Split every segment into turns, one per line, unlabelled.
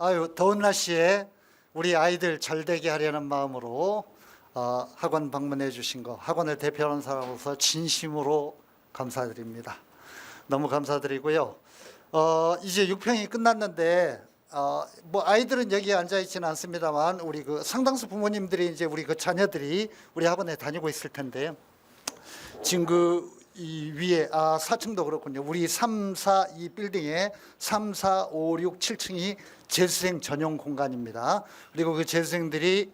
아유, 더운 날씨에 우리 아이들 잘 되게 하려는 마음으로 학원 방문해 주신 거, 학원을 대표하는 사람으로서 진심으로 감사드립니다. 너무 감사드리고요. 이제 6평이 끝났는데 뭐 아이들은 여기 앉아 있지는 않습니다만 우리 그 상당수 부모님들이 이제 우리 그 자녀들이 우리 학원에 다니고 있을 텐데요. 지금 이 위에 4층도 그렇군요. 우리 3, 4, 이 빌딩에 3, 4, 5, 6, 7층이 재수생 전용 공간입니다. 그리고 그 재수생들이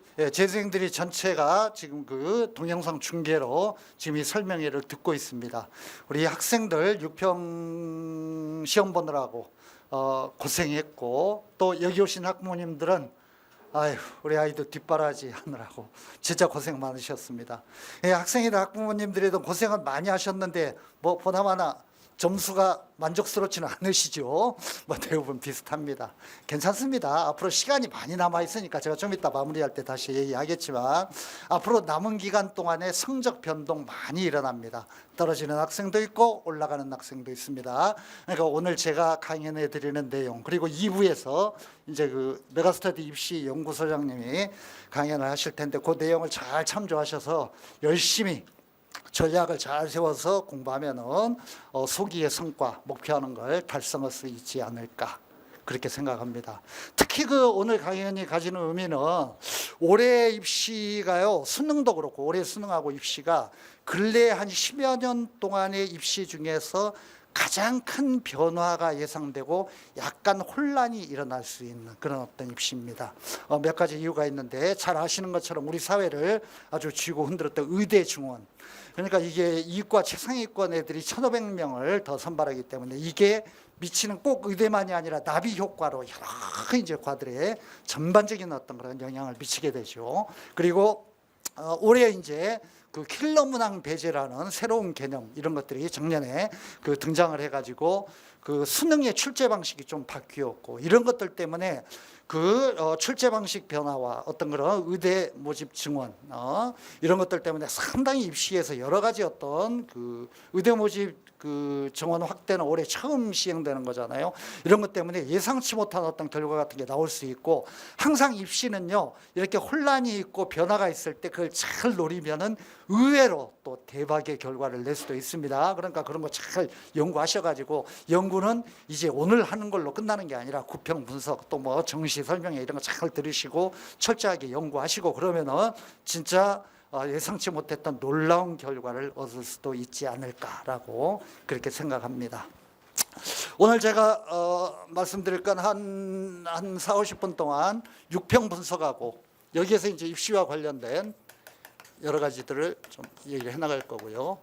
전체가 지금 그 동영상 중계로 지금 이 설명회를 듣고 있습니다. 우리 학생들 6평 시험 보느라고 고생했고, 또 여기 오신 학부모님들은 아유, 우리 아이들 뒷바라지 하느라고 진짜 고생 많으셨습니다. 학생이나 학부모님들에도 고생은 많이 하셨는데 뭐 보나마나 점수가 만족스럽지는 않으시죠? 뭐 대부분 비슷합니다. 괜찮습니다. 앞으로 시간이 많이 남아 있으니까 제가 좀 이따 마무리할 때 다시 얘기하겠지만 앞으로 남은 기간 동안에 성적 변동 많이 일어납니다. 떨어지는 학생도 있고 올라가는 학생도 있습니다. 그러니까 오늘 제가 강연해 드리는 내용, 그리고 2부에서 이제 그 메가스터디 입시 연구소장님이 강연을 하실 텐데 그 내용을 잘 참조하셔서 열심히 전략을 잘 세워서 공부하면은 소기의 성과 목표하는 걸 달성할 수 있지 않을까, 그렇게 생각합니다. 특히 그 오늘 강연이 가지는 의미는 올해 입시가요, 수능도 그렇고 올해 수능하고 입시가 근래 한 10여 년 동안의 입시 중에서 가장 큰 변화가 예상되고 약간 혼란이 일어날 수 있는 그런 어떤 입시입니다. 몇 가지 이유가 있는데, 잘 아시는 것처럼 우리 사회를 아주 쥐고 흔들었던 의대 증원, 그러니까 이게 이과 최상위권 애들이 1,500명을 더 선발하기 때문에 이게 미치는 꼭 의대만이 아니라 나비 효과로 여러 이제 과들에 전반적인 어떤 그런 영향을 미치게 되죠. 그리고 올해 이제 그 킬러 문항 배제라는 새로운 개념, 이런 것들이 작년에 그 등장을 해가지고 그 수능의 출제 방식이 좀 바뀌었고, 이런 것들 때문에 그 출제 방식 변화와 어떤 그런 의대 모집 증원 이런 것들 때문에 상당히 입시에서 여러 가지 어떤 그 의대 모집 그 정원 확대는 올해 처음 시행되는 거잖아요. 이런 것 때문에 예상치 못한 어떤 결과 같은 게 나올 수 있고, 항상 입시는요 이렇게 혼란이 있고 변화가 있을 때 그걸 잘 노리면은 의외로 또 대박의 결과를 낼 수도 있습니다. 그러니까 그런 거 잘 연구하셔가지고, 연구는 이제 오늘 하는 걸로 끝나는 게 아니라 구평 분석, 또 뭐 정시 설명회 이런 거 잘 들으시고 철저하게 연구하시고 그러면은 진짜 예상치 못했던 놀라운 결과를 얻을 수도 있지 않을까라고 그렇게 생각합니다. 오늘 제가 말씀드릴 건 한 4, 50분 동안 6평 분석하고 여기에서 이제 입시와 관련된 여러 가지들을 좀 얘기를 해나갈 거고요.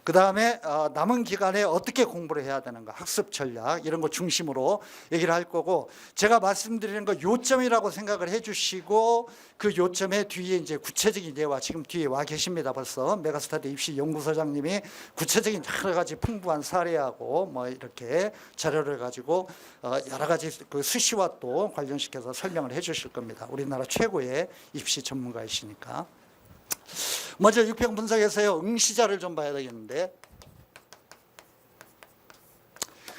그 다음에 남은 기간에 어떻게 공부를 해야 되는가, 학습 전략 이런 거 중심으로 얘기를 할 거고, 제가 말씀드리는 거 요점이라고 생각을 해주시고 그 요점에 뒤에 이제 구체적인 예와, 지금 뒤에 와 계십니다. 벌써 메가스터디 입시 연구소장님이 구체적인 여러 가지 풍부한 사례하고 뭐 이렇게 자료를 가지고 여러 가지 그 수시와 또 관련시켜서 설명을 해주실 겁니다. 우리나라 최고의 입시 전문가이시니까. 먼저 6평 분석에서요, 응시자를 좀 봐야 되겠는데,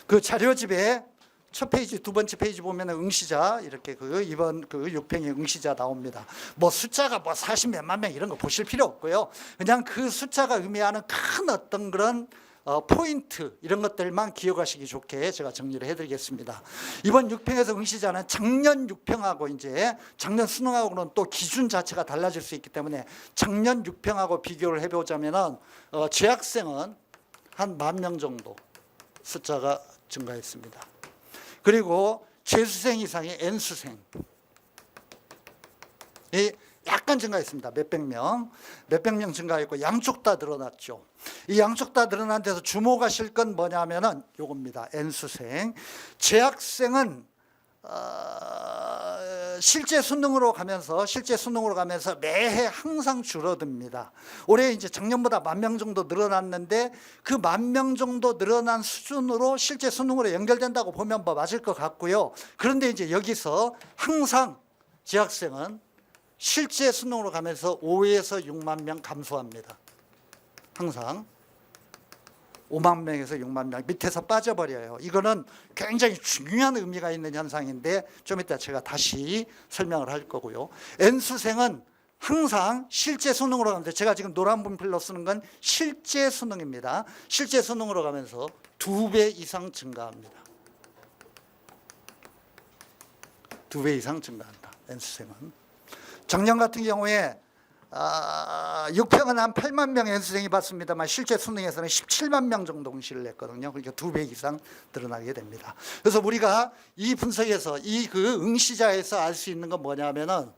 그 자료집에 첫 페이지, 두 번째 페이지 보면 응시자 이렇게 그 이번 그 6평의 응시자 나옵니다. 뭐 숫자가 뭐 40 몇만 명 이런 거 보실 필요 없고요. 그냥 그 숫자가 의미하는 큰 어떤 그런 포인트 이런 것들만 기억하시기 좋게 제가 정리를 해드리겠습니다. 이번 6평에서 응시자는 작년 6평하고 이제 작년 수능하고는 또 기준 자체가 달라질 수 있기 때문에 작년 6평하고 비교를 해보자면은 재학생은 한 10,000명 정도 숫자가 증가했습니다. 그리고 재수생 이상의 N수생이 약간 증가했습니다. 몇백 명 증가했고 양쪽 다 늘어났죠. 이 양쪽 다 늘어난 데서 주목하실 건 뭐냐면은 요겁니다. N수생. 재학생은 실제 수능으로 가면서 매해 항상 줄어듭니다. 올해 이제 작년보다 10,000명 정도 늘어났는데 그 10,000명 정도 늘어난 수준으로 실제 수능으로 연결된다고 보면 뭐 맞을 것 같고요. 그런데 이제 여기서 항상 재학생은 실제 수능으로 가면서 5에서 6만 명 감소합니다. 항상. 5만 명에서 6만 명 밑에서 빠져버려요. 이거는 굉장히 중요한 의미가 있는 현상인데 좀 이따 제가 다시 설명을 할 거고요. N수생은 항상 실제 수능으로 가면서, 제가 지금 노란 분필로 쓰는 건 실제 수능입니다. 실제 수능으로 가면서 2배 이상 증가합니다. 2배 이상 증가한다. N수생은. 작년 같은 경우에 6평은 한 8만 명 N수생이 봤습니다만 실제 수능에서는 17만 명 정도 응시를 했거든요. 그러니까 2배 이상 늘어나게 됩니다. 그래서 우리가 이 분석에서 이 그 응시자에서 알 수 있는 건 뭐냐면은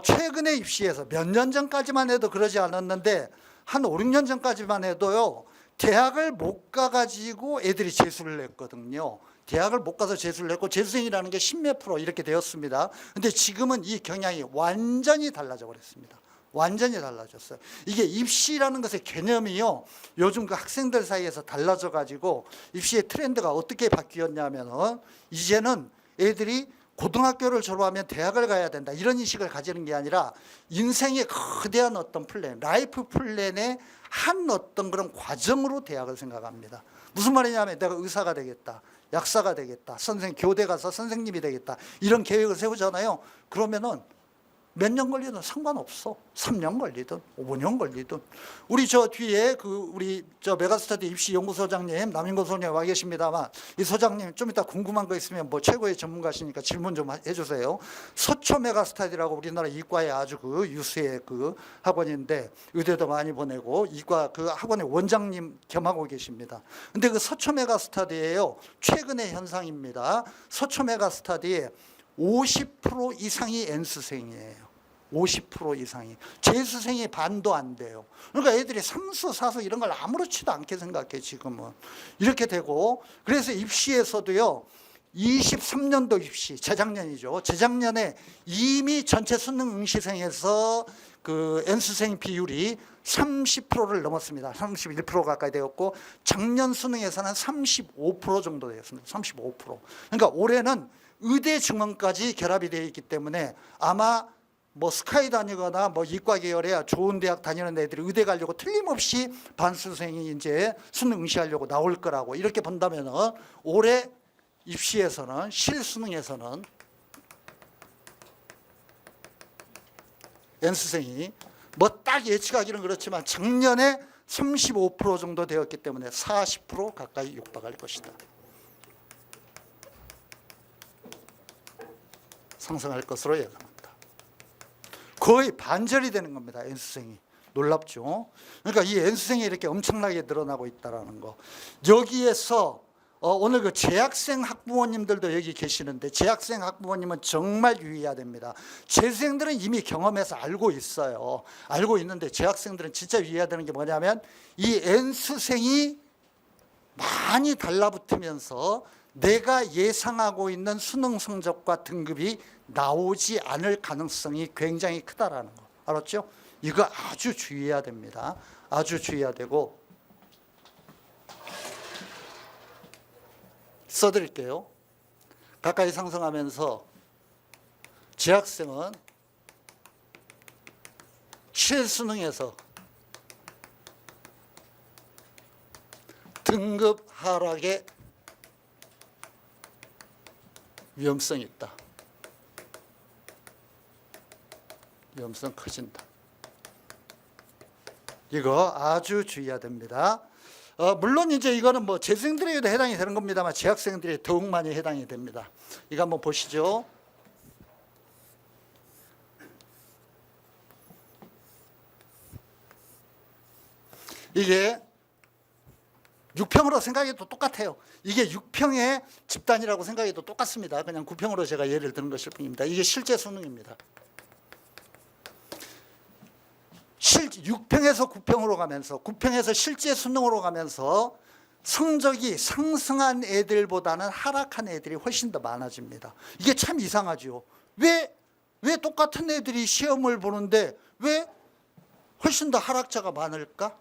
최근에 입시에서 몇 년 전까지만 해도 그러지 않았는데 한 5, 6년 전까지만 해도요, 대학을 못 가가지고 애들이 재수를 했거든요. 대학을 못 가서 재수를 했고 재수생이라는 게 10몇 프로 이렇게 되었습니다. 근데 지금은 이 경향이 완전히 달라져 버렸습니다. 완전히 달라졌어요. 이게 입시라는 것의 개념이요, 요즘 그 학생들 사이에서 달라져 가지고 입시의 트렌드가 어떻게 바뀌었냐면은 이제는 애들이 고등학교를 졸업하면 대학을 가야 된다, 이런 인식을 가지는 게 아니라 인생의 거대한 어떤 플랜, 라이프 플랜의 한 어떤 그런 과정으로 대학을 생각합니다. 무슨 말이냐면 내가 의사가 되겠다, 약사가 되겠다, 교대 가서 선생님이 되겠다, 이런 계획을 세우잖아요. 그러면은 몇 년 걸리든 상관없어. 3년 걸리든 5년 걸리든. 우리 저 뒤에 우리 저 메가스터디 입시 연구소장님 남인고 소장님 와 계십니다만, 이 소장님 좀 이따 궁금한 거 있으면 뭐 최고의 전문가시니까 질문 좀 해주세요. 서초 메가스터디라고 우리나라 이과의 아주 그 유수의 그 학원인데 의대도 많이 보내고 이과 그 학원의 원장님 겸하고 계십니다. 근데 그 서초 메가스터디예요. 최근의 현상입니다. 서초 메가스터디에 50% 이상이 N수생이에요. 50% 이상이. 재수생이 반도 안 돼요. 그러니까 애들이 삼수, 사수 이런 걸 아무렇지도 않게 생각해 지금은. 이렇게 되고, 그래서 입시에서도요, 23년도 입시, 재작년이죠. 재작년에 이미 전체 수능 응시생에서 그 N수생 비율이 30%를 넘었습니다. 31% 가까이 되었고, 작년 수능에서는 35% 정도 되었습니다. 35%. 그러니까 올해는 의대 증원까지 결합이 되어 있기 때문에 아마 뭐 스카이 다니거나 뭐 이과 계열의 좋은 대학 다니는 애들이 의대 가려고 틀림없이 반수생이 이제 수능 응시하려고 나올 거라고 이렇게 본다면은 올해 입시에서는, 실수능에서는 N수생이 뭐 딱 예측하기는 그렇지만 작년에 35% 정도 되었기 때문에 40% 가까이 육박할 것이다. 상승할 것으로 예상합니다. 거의 반절이 되는 겁니다. N수생이. 놀랍죠? 그러니까 이 N수생이 이렇게 엄청나게 늘어나고 있다는 거. 여기에서 오늘 그 재학생 학부모님들도 여기 계시는데, 재학생 학부모님은 정말 유의해야 됩니다. 재수생들은 이미 경험해서 알고 있어요. 알고 있는데 재학생들은 진짜 유의해야 되는 게 뭐냐면, 이 N수생이 많이 달라붙으면서 내가 예상하고 있는 수능 성적과 등급이 나오지 않을 가능성이 굉장히 크다라는 거. 알았죠? 이거 아주 주의해야 됩니다. 아주 주의해야 되고, 써드릴게요. 가까이 상승하면서 재학생은 실수능에서 등급 하락의 위험성이 있다. 위험성 커진다. 이거 아주 주의해야 됩니다. 물론 이제 이거는 뭐 재수생들에게도 해당이 되는 겁니다만 재학생들이 더욱 많이 해당이 됩니다. 이거 한번 보시죠. 이게 6평으로 생각해도 똑같아요. 이게 6평의 집단이라고 생각해도 똑같습니다. 그냥 9평으로 제가 예를 드는 것일 뿐입니다. 이게 실제 수능입니다. 6평에서 9평으로 가면서, 9평에서 실제 수능으로 가면서 성적이 상승한 애들보다는 하락한 애들이 훨씬 더 많아집니다. 이게 참 이상하죠. 왜 똑같은 애들이 시험을 보는데 왜 훨씬 더 하락자가 많을까?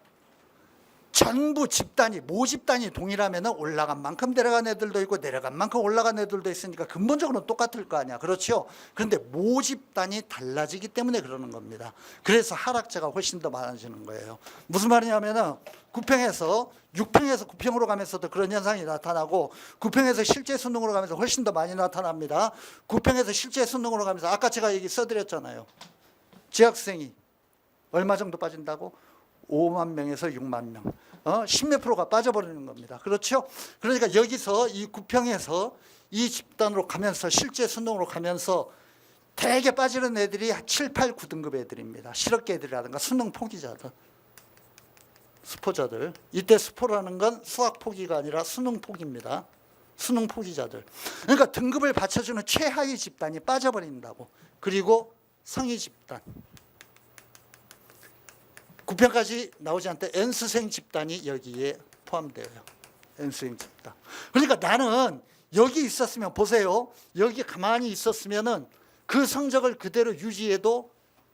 전부 집단이 모집단이 동일하면 올라간 만큼 내려간 애들도 있고 내려간 만큼 올라간 애들도 있으니까 근본적으로는 똑같을 거 아니야. 그렇죠? 그런데 모집단이 달라지기 때문에 그러는 겁니다. 그래서 하락자가 훨씬 더 많아지는 거예요. 무슨 말이냐면은 9평에서 6평에서 9평으로 가면서도 그런 현상이 나타나고 9평에서 실제 수능으로 가면서 훨씬 더 많이 나타납니다. 9평에서 실제 수능으로 가면서 아까 제가 얘기 써드렸잖아요. 재학생이 얼마 정도 빠진다고? 5만 명에서 6만 명, 10몇 프로가 빠져버리는 겁니다. 그렇죠? 그러니까 여기서 이 9평에서 이 집단으로 가면서 실제 수능으로 가면서 대개 빠지는 애들이 7, 8, 9등급 애들입니다. 실업계 애들이라든가 수능 포기자들, 수포자들. 이때 수포라는 건 수학 포기가 아니라 수능 포기입니다. 수능 포기자들. 그러니까 등급을 받쳐주는 최하위 집단이 빠져버린다고. 그리고 상위 집단. 9평까지 나오지 않던 N수생 집단이 여기에 포함되어요. N수생 집단. 그러니까 나는 여기 있었으면, 보세요. 여기 가만히 있었으면은 그 성적을 그대로 유지해도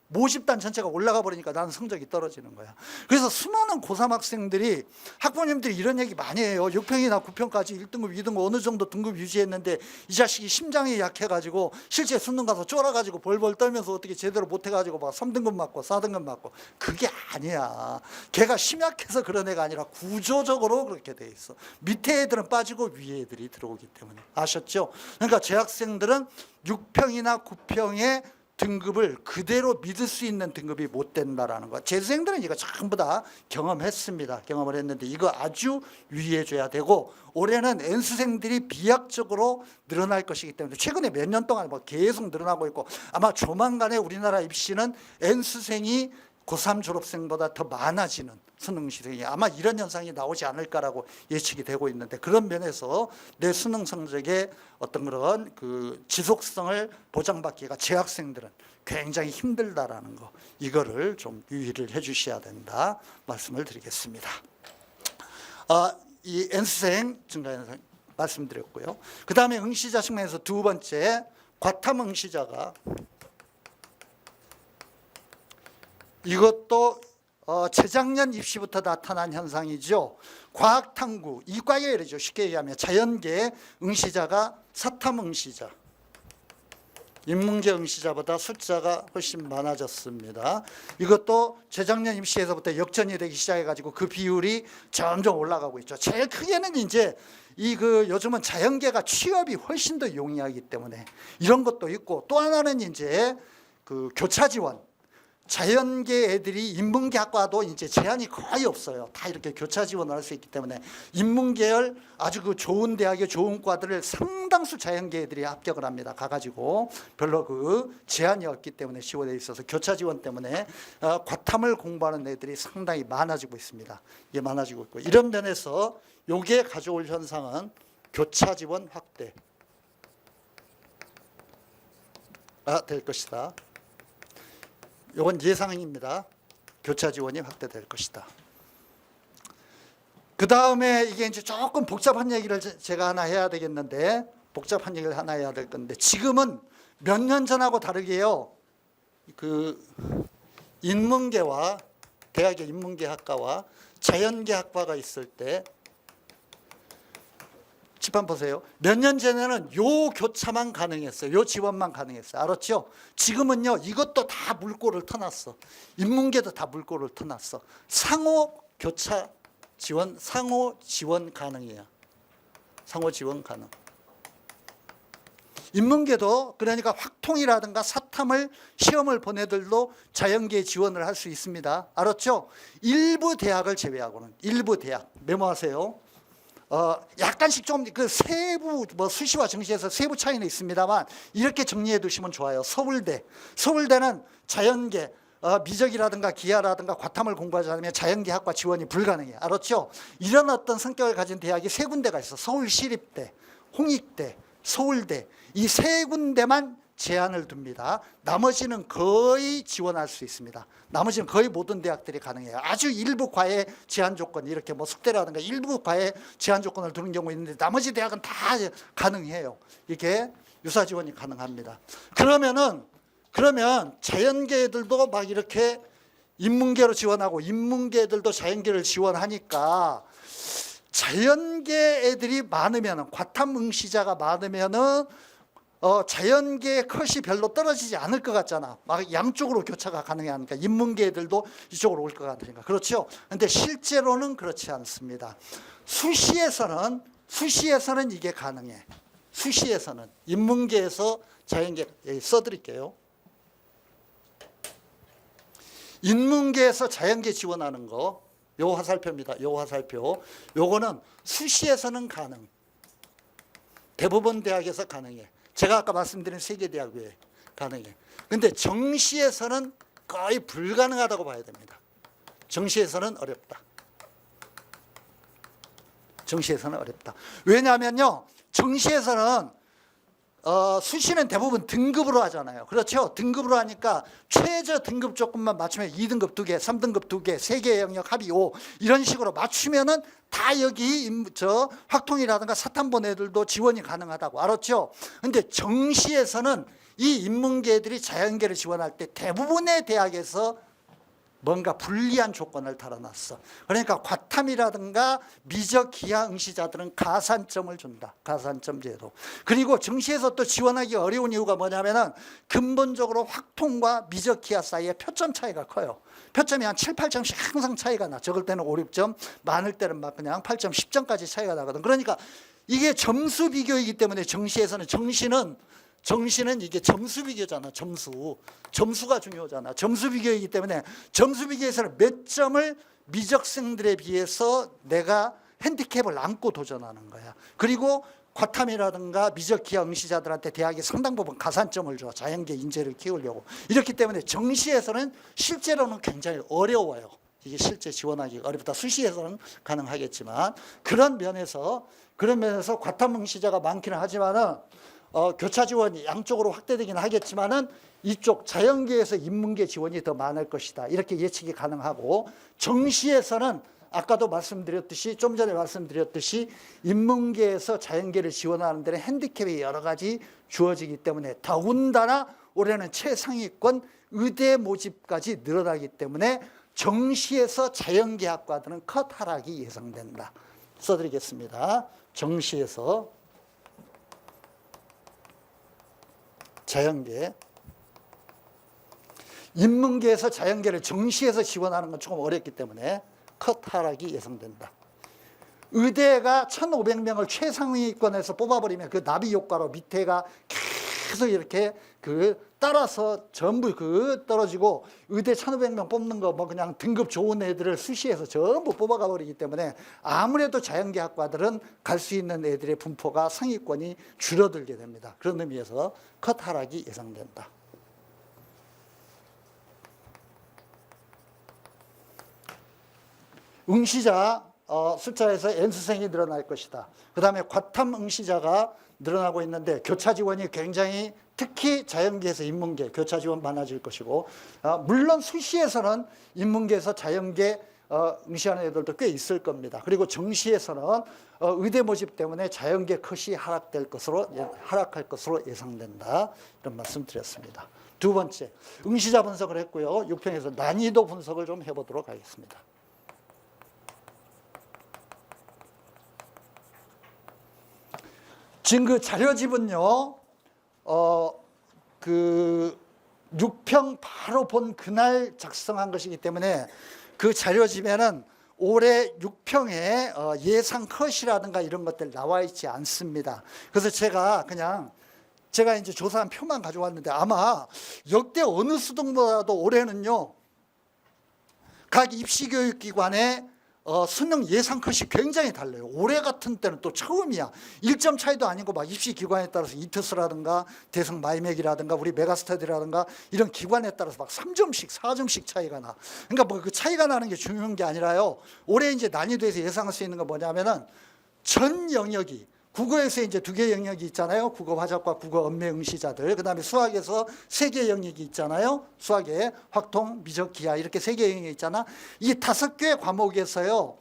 모집단 전체가 올라가 버리니까 나는 성적이 떨어지는 거야. 그래서 수많은 고3 학생들이, 학부모님들이 이런 얘기 많이 해요. 6평이나 9평까지 1등급, 2등급 어느 정도 등급 유지했는데 이 자식이 심장이 약해가지고 실제 수능 가서 쫄아가지고 벌벌 떨면서 어떻게 제대로 못해가지고 막 3등급 맞고 4등급 맞고. 그게 아니야. 걔가 심약해서 그런 애가 아니라 구조적으로 그렇게 돼 있어. 밑에 애들은 빠지고 위에 애들이 들어오기 때문에. 아셨죠? 그러니까 재학생들은 6평이나 9평의 등급을 그대로 믿을 수 있는 등급이 못 된다라는 거. 재수생들은 이거 전부 다 경험했습니다. 경험을 했는데 이거 아주 유의해줘야 되고, 올해는 N수생들이 비약적으로 늘어날 것이기 때문에 최근에 몇 년 동안 뭐 계속 늘어나고 있고, 아마 조만간에 우리나라 입시는 N수생이 고3 졸업생보다 더 많아지는, 수능 시생이 아마 이런 현상이 나오지 않을까라고 예측이 되고 있는데, 그런 면에서 내 수능 성적의 어떤 그런 그 지속성을 보장받기가 재학생들은 굉장히 힘들다라는 거, 이거를 좀 유의를 해 주셔야 된다 말씀을 드리겠습니다. 이 N수생 증가 현상 말씀드렸고요. 그 다음에 응시자 측면에서 두 번째, 과탐 응시자가, 이것도 재작년 입시부터 나타난 현상이죠. 과학탐구, 이과계 이러죠. 쉽게 얘기하면 자연계 응시자가 사탐 응시자, 인문계 응시자보다 숫자가 훨씬 많아졌습니다. 이것도 재작년 입시에서부터 역전이 되기 시작해가지고 그 비율이 점점 올라가고 있죠. 제일 크게는 이제 요즘은 자연계가 취업이 훨씬 더 용이하기 때문에 이런 것도 있고, 또 하나는 이제 그 교차 지원. 자연계 애들이 인문계 학과도 이제 제한이 거의 없어요. 다 이렇게 교차 지원을 할 수 있기 때문에 인문계열 아주 그 좋은 대학의 좋은 과들을 상당수 자연계 애들이 합격을 합니다. 가가지고 별로 그 제한이 없기 때문에 지원돼 있어서 교차 지원 때문에 과탐을 공부하는 애들이 상당히 많아지고 있습니다. 이게 많아지고 있고, 이런 면에서 요게 가져올 현상은 교차 지원 확대 될 것이다. 이건 예상입니다. 교차 지원이 확대될 것이다. 그 다음에 이게 이제 조금 복잡한 얘기를 제가 하나 해야 되겠는데, 복잡한 얘기를 하나 해야 될 건데, 지금은 몇 년 전하고 다르게요. 그 인문계와 대학의 인문계 학과와 자연계 학과가 있을 때, 칠판 보세요. 몇 년 전에는 요 교차만 가능했어요. 요 지원만 가능했어요. 알았죠? 지금은요, 이것도 다 물꼬를 터놨어. 인문계도 다 물꼬를 터놨어. 상호 교차 지원, 상호 지원 가능이에요. 상호 지원 가능. 인문계도 그러니까 확통이라든가 사탐을 시험을 본 애들도 자연계 지원을 할 수 있습니다. 알았죠? 일부 대학을 제외하고는, 일부 대학 메모하세요. 약간씩 좀 그 세부 뭐 수시와 정시에서 세부 차이는 있습니다만 이렇게 정리해 두시면 좋아요. 서울대는 자연계 미적이라든가 기하라든가 과탐을 공부하지 않으면 자연계 학과 지원이 불가능해요. 알았죠? 이런 어떤 성격을 가진 대학이 세 군데가 있어. 서울시립대, 홍익대, 서울대, 이 세 군데만 제한을 둡니다. 나머지는 거의 지원할 수 있습니다. 나머지는 거의 모든 대학들이 가능해요. 아주 일부 과외 제한 조건, 이렇게 뭐 숙대라든가 일부 과외 제한 조건을 두는 경우 있는데 나머지 대학은 다 가능해요. 이게 유사 지원이 가능합니다. 그러면 자연계 애들도 막 이렇게 인문계로 지원하고 인문계들도 자연계를 지원하니까 자연계 애들이 많으면 과탐 응시자가 많으면은 자연계의 컷이 별로 떨어지지 않을 것 같잖아. 막 양쪽으로 교차가 가능하니까 인문계 애들도 이쪽으로 올 것 같으니까. 그렇죠? 근데 실제로는 그렇지 않습니다. 수시에서는 이게 가능해. 수시에서는 인문계에서 자연계 써드릴게요. 인문계에서 자연계 지원하는 거, 요 화살표입니다. 요 화살표. 요거는 수시에서는 가능. 대부분 대학에서 가능해. 제가 아까 말씀드린 세 개 대학 외에 가능해. 근데 정시에서는 거의 불가능하다고 봐야 됩니다. 정시에서는 어렵다. 정시에서는 어렵다. 왜냐하면요, 정시에서는 수시는 대부분 등급으로 하잖아요. 그렇죠? 등급으로 하니까 최저 등급 조건만 맞추면 2등급 2개, 3등급 2개, 3개 영역 합의 5 이런 식으로 맞추면은 다 여기 확통이라든가 사탐본 애들도 지원이 가능하다고. 알았죠? 근데 정시에서는 이 인문계들이 자연계를 지원할 때 대부분의 대학에서 뭔가 불리한 조건을 달아놨어. 그러니까 과탐이라든가 미적 기하 응시자들은 가산점을 준다. 가산점 제도. 그리고 정시에서 또 지원하기 어려운 이유가 뭐냐면은 근본적으로 확통과 미적 기하 사이에 표점 차이가 커요. 표점이 한 7, 8점씩 항상 차이가 나. 적을 때는 5, 6점, 많을 때는 막 그냥 8점, 10점까지 차이가 나거든. 그러니까 이게 점수 비교이기 때문에 정시에서는 정시는 이게 점수 비교잖아. 점수가 중요하잖아. 점수 비교이기 때문에 점수 비교에서는 몇 점을 미적생들에 비해서 내가 핸디캡을 안고 도전하는 거야. 그리고 과탐이라든가 미적 기하 응시자들한테 대학이 상당 부분 가산점을 줘. 자연계 인재를 키우려고. 이렇기 때문에 정시에서는 실제로는 굉장히 어려워요. 이게 실제 지원하기 어렵다. 수시에서는 가능하겠지만 그런 면에서 과탐 응시자가 많기는 하지만은 교차 지원이 양쪽으로 확대되긴 하겠지만은 이쪽 자연계에서 인문계 지원이 더 많을 것이다. 이렇게 예측이 가능하고 정시에서는 아까도 말씀드렸듯이 좀 전에 말씀드렸듯이 인문계에서 자연계를 지원하는 데는 핸디캡이 여러 가지 주어지기 때문에 더군다나 올해는 최상위권 의대 모집까지 늘어나기 때문에 정시에서 자연계 학과들은 컷 하락이 예상된다. 써드리겠습니다. 정시에서 자연계, 인문계에서 자연계를 정시에서 지원하는 건 조금 어렵기 때문에 컷 하락이 예상된다. 의대가 1,500명을 최상위권에서 뽑아버리면 그 나비 효과로 밑에가 계속 이렇게 따라서 전부 떨어지고 의대 1,500명 뽑는 거 뭐 그냥 등급 좋은 애들을 수시해서 전부 뽑아가 버리기 때문에 아무래도 자연계 학과들은 갈 수 있는 애들의 분포가 상위권이 줄어들게 됩니다. 그런 의미에서 컷 하락이 예상된다. 응시자 숫자에서 N수생이 늘어날 것이다. 그 다음에 과탐 응시자가 늘어나고 있는데 교차 지원이 굉장히 특히 자연계에서 인문계 교차 지원 많아질 것이고 물론 수시에서는 인문계에서 자연계 응시하는 애들도 꽤 있을 겁니다. 그리고 정시에서는 의대 모집 때문에 자연계 컷이 하락할 것으로 예상된다. 이런 말씀 드렸습니다. 두 번째, 응시자 분석을 했고요. 6편에서 난이도 분석을 좀 해보도록 하겠습니다. 지금 그 자료집은요, 6평 바로 본 그날 작성한 것이기 때문에 그 자료집에는 올해 6평에 예상 컷이라든가 이런 것들 나와 있지 않습니다. 그래서 제가 이제 조사한 표만 가져왔는데 아마 역대 어느 수능보다도 올해는요, 각 입시교육기관에 수능 예상 컷이 굉장히 달라요. 올해 같은 때는 또 처음이야. 1점 차이도 아니고 막 입시 기관에 따라서 이투스라든가 대성 마이맥이라든가 우리 메가스터디라든가 이런 기관에 따라서 막 3점씩 4점씩 차이가 나. 그러니까 뭐 그 차이가 나는 게 중요한 게 아니라요. 올해 이제 난이도에서 예상할 수 있는 건 뭐냐면은 전 영역이 국어에서 이제 2개 영역이 있잖아요. 국어 화작과 국어 언매 응시자들. 그다음에 수학에서 3개 영역이 있잖아요. 수학에 확통, 미적, 기하 이렇게 3개 영역이 있잖아. 이 5개 과목에서요.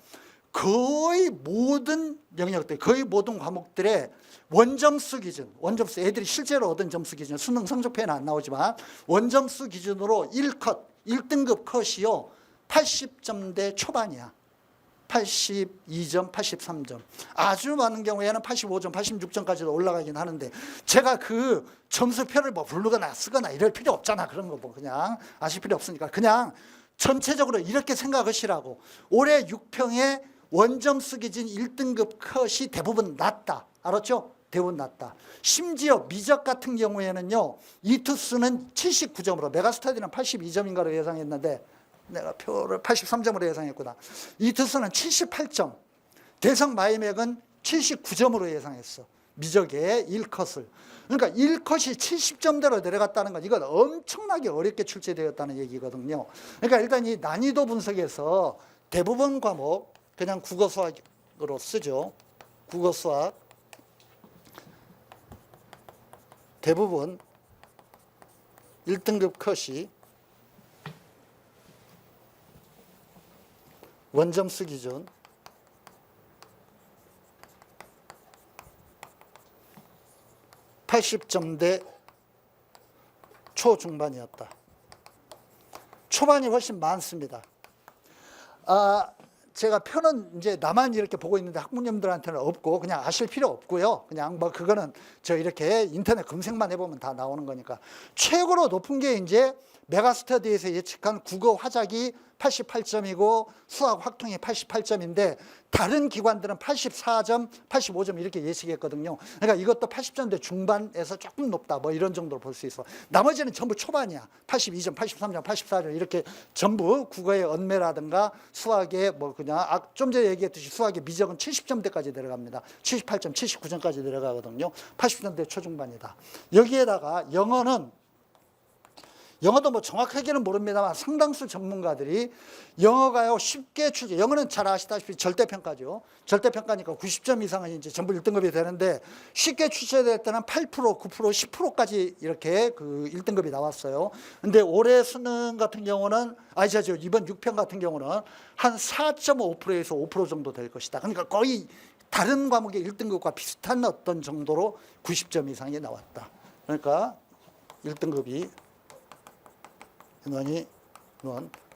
거의 모든 영역들, 거의 모든 과목들의 원점수 기준, 원점수 애들이 실제로 얻은 점수 기준, 수능 성적표에는 안 나오지만 원점수 기준으로 1컷, 1등급 컷이요 80점대 초반이야. 82점, 83점. 아주 많은 경우에는 85점, 86점까지도 올라가긴 하는데 제가 그 점수표를 뭐 부르거나 쓰거나 이럴 필요 없잖아. 그런 거 뭐 그냥 아실 필요 없으니까 그냥 전체적으로 이렇게 생각하시라고. 올해 6평에 원점수 기준 1등급 컷이 대부분 낮다. 알았죠? 대부분 낮다. 심지어 미적 같은 경우에는요, 이투스는 79점으로, 메가스터디는 82점인가로 예상했는데 내가 표를 83점으로 예상했구나. 이투스는 78점, 대성 마이맥은 79점으로 예상했어. 미적의 1컷을. 그러니까 1컷이 70점대로 내려갔다는 건 이건 엄청나게 어렵게 출제되었다는 얘기거든요. 그러니까 일단 이 난이도 분석에서 대부분 과목 그냥 국어 수학으로 쓰죠. 국어 수학 대부분 1등급 컷이 원점수 기준 80점대 초중반이었다. 초반이 훨씬 많습니다. 제가 표는 이제 나만 이렇게 보고 있는데 학부모님들한테는 없고 그냥 아실 필요 없고요. 그냥 뭐 그거는 저 이렇게 인터넷 검색만 해보면 다 나오는 거니까. 최고로 높은 게 이제 메가스터디에서 예측한 국어 화작이 88점이고 수학 확통이 88점인데 다른 기관들은 84점, 85점 이렇게 예측했거든요. 그러니까 이것도 80점대 중반에서 조금 높다 뭐 이런 정도로 볼 수 있어. 나머지는 전부 초반이야. 82점, 83점, 84점 이렇게 전부 국어의 언매라든가 수학의 뭐 그냥 좀 전에 얘기했듯이 수학의 미적은 70점대까지 내려갑니다. 78점, 79점까지 내려가거든요. 80점대 초중반이다. 여기에다가 영어도 뭐 정확하게는 모릅니다만 상당수 전문가들이 영어가요 쉽게 출제, 영어는 잘 아시다시피 절대평가죠. 절대평가니까 90점 이상은 이제 전부 1등급이 되는데 쉽게 출제될 때는 8%, 9%, 10%까지 이렇게 그 1등급이 나왔어요. 근데 올해 수능 같은 경우는 이번 6편 같은 경우는 한 4.5%에서 5% 정도 될 것이다. 그러니까 거의 다른 과목의 1등급과 비슷한 어떤 정도로 90점 이상이 나왔다. 그러니까 1등급이 인원이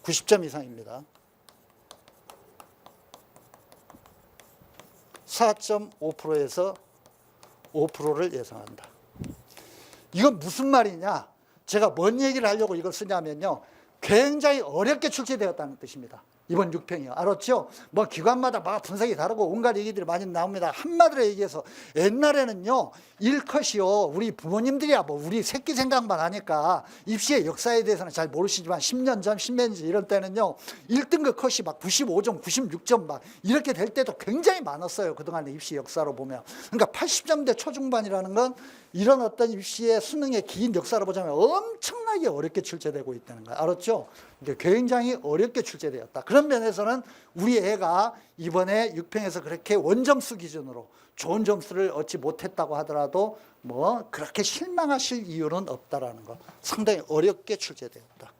90점 이상입니다. 4.5%에서 5%를 예상한다. 이건 무슨 말이냐? 제가 뭔 얘기를 하려고 이걸 쓰냐면요. 굉장히 어렵게 출제되었다는 뜻입니다. 이번 6평이요. 알았죠? 뭐 기관마다 막 분석이 다르고 온갖 얘기들이 많이 나옵니다. 한마디로 얘기해서 옛날에는요. 1컷이요. 우리 부모님들이야 뭐 우리 새끼 생각만 하니까 입시의 역사에 대해서는 잘 모르시지만 10년 전, 10년 전 이럴 때는요. 1등급 컷이 막 95점, 96점 막 이렇게 될 때도 굉장히 많았어요. 그동안의 입시 역사로 보면. 그러니까 80점대 초중반이라는 건 이런 어떤 입시의 수능의 긴 역사로 보자면 엄청나게 어렵게 출제되고 있다는 거예요. 알았죠? 굉장히 어렵게 출제되었다. 그런 면에서는 우리 애가 이번에 6평에서 그렇게 원점수 기준으로 좋은 점수를 얻지 못했다고 하더라도 뭐 그렇게 실망하실 이유는 없다라는 거. 상당히 어렵게 출제되었다.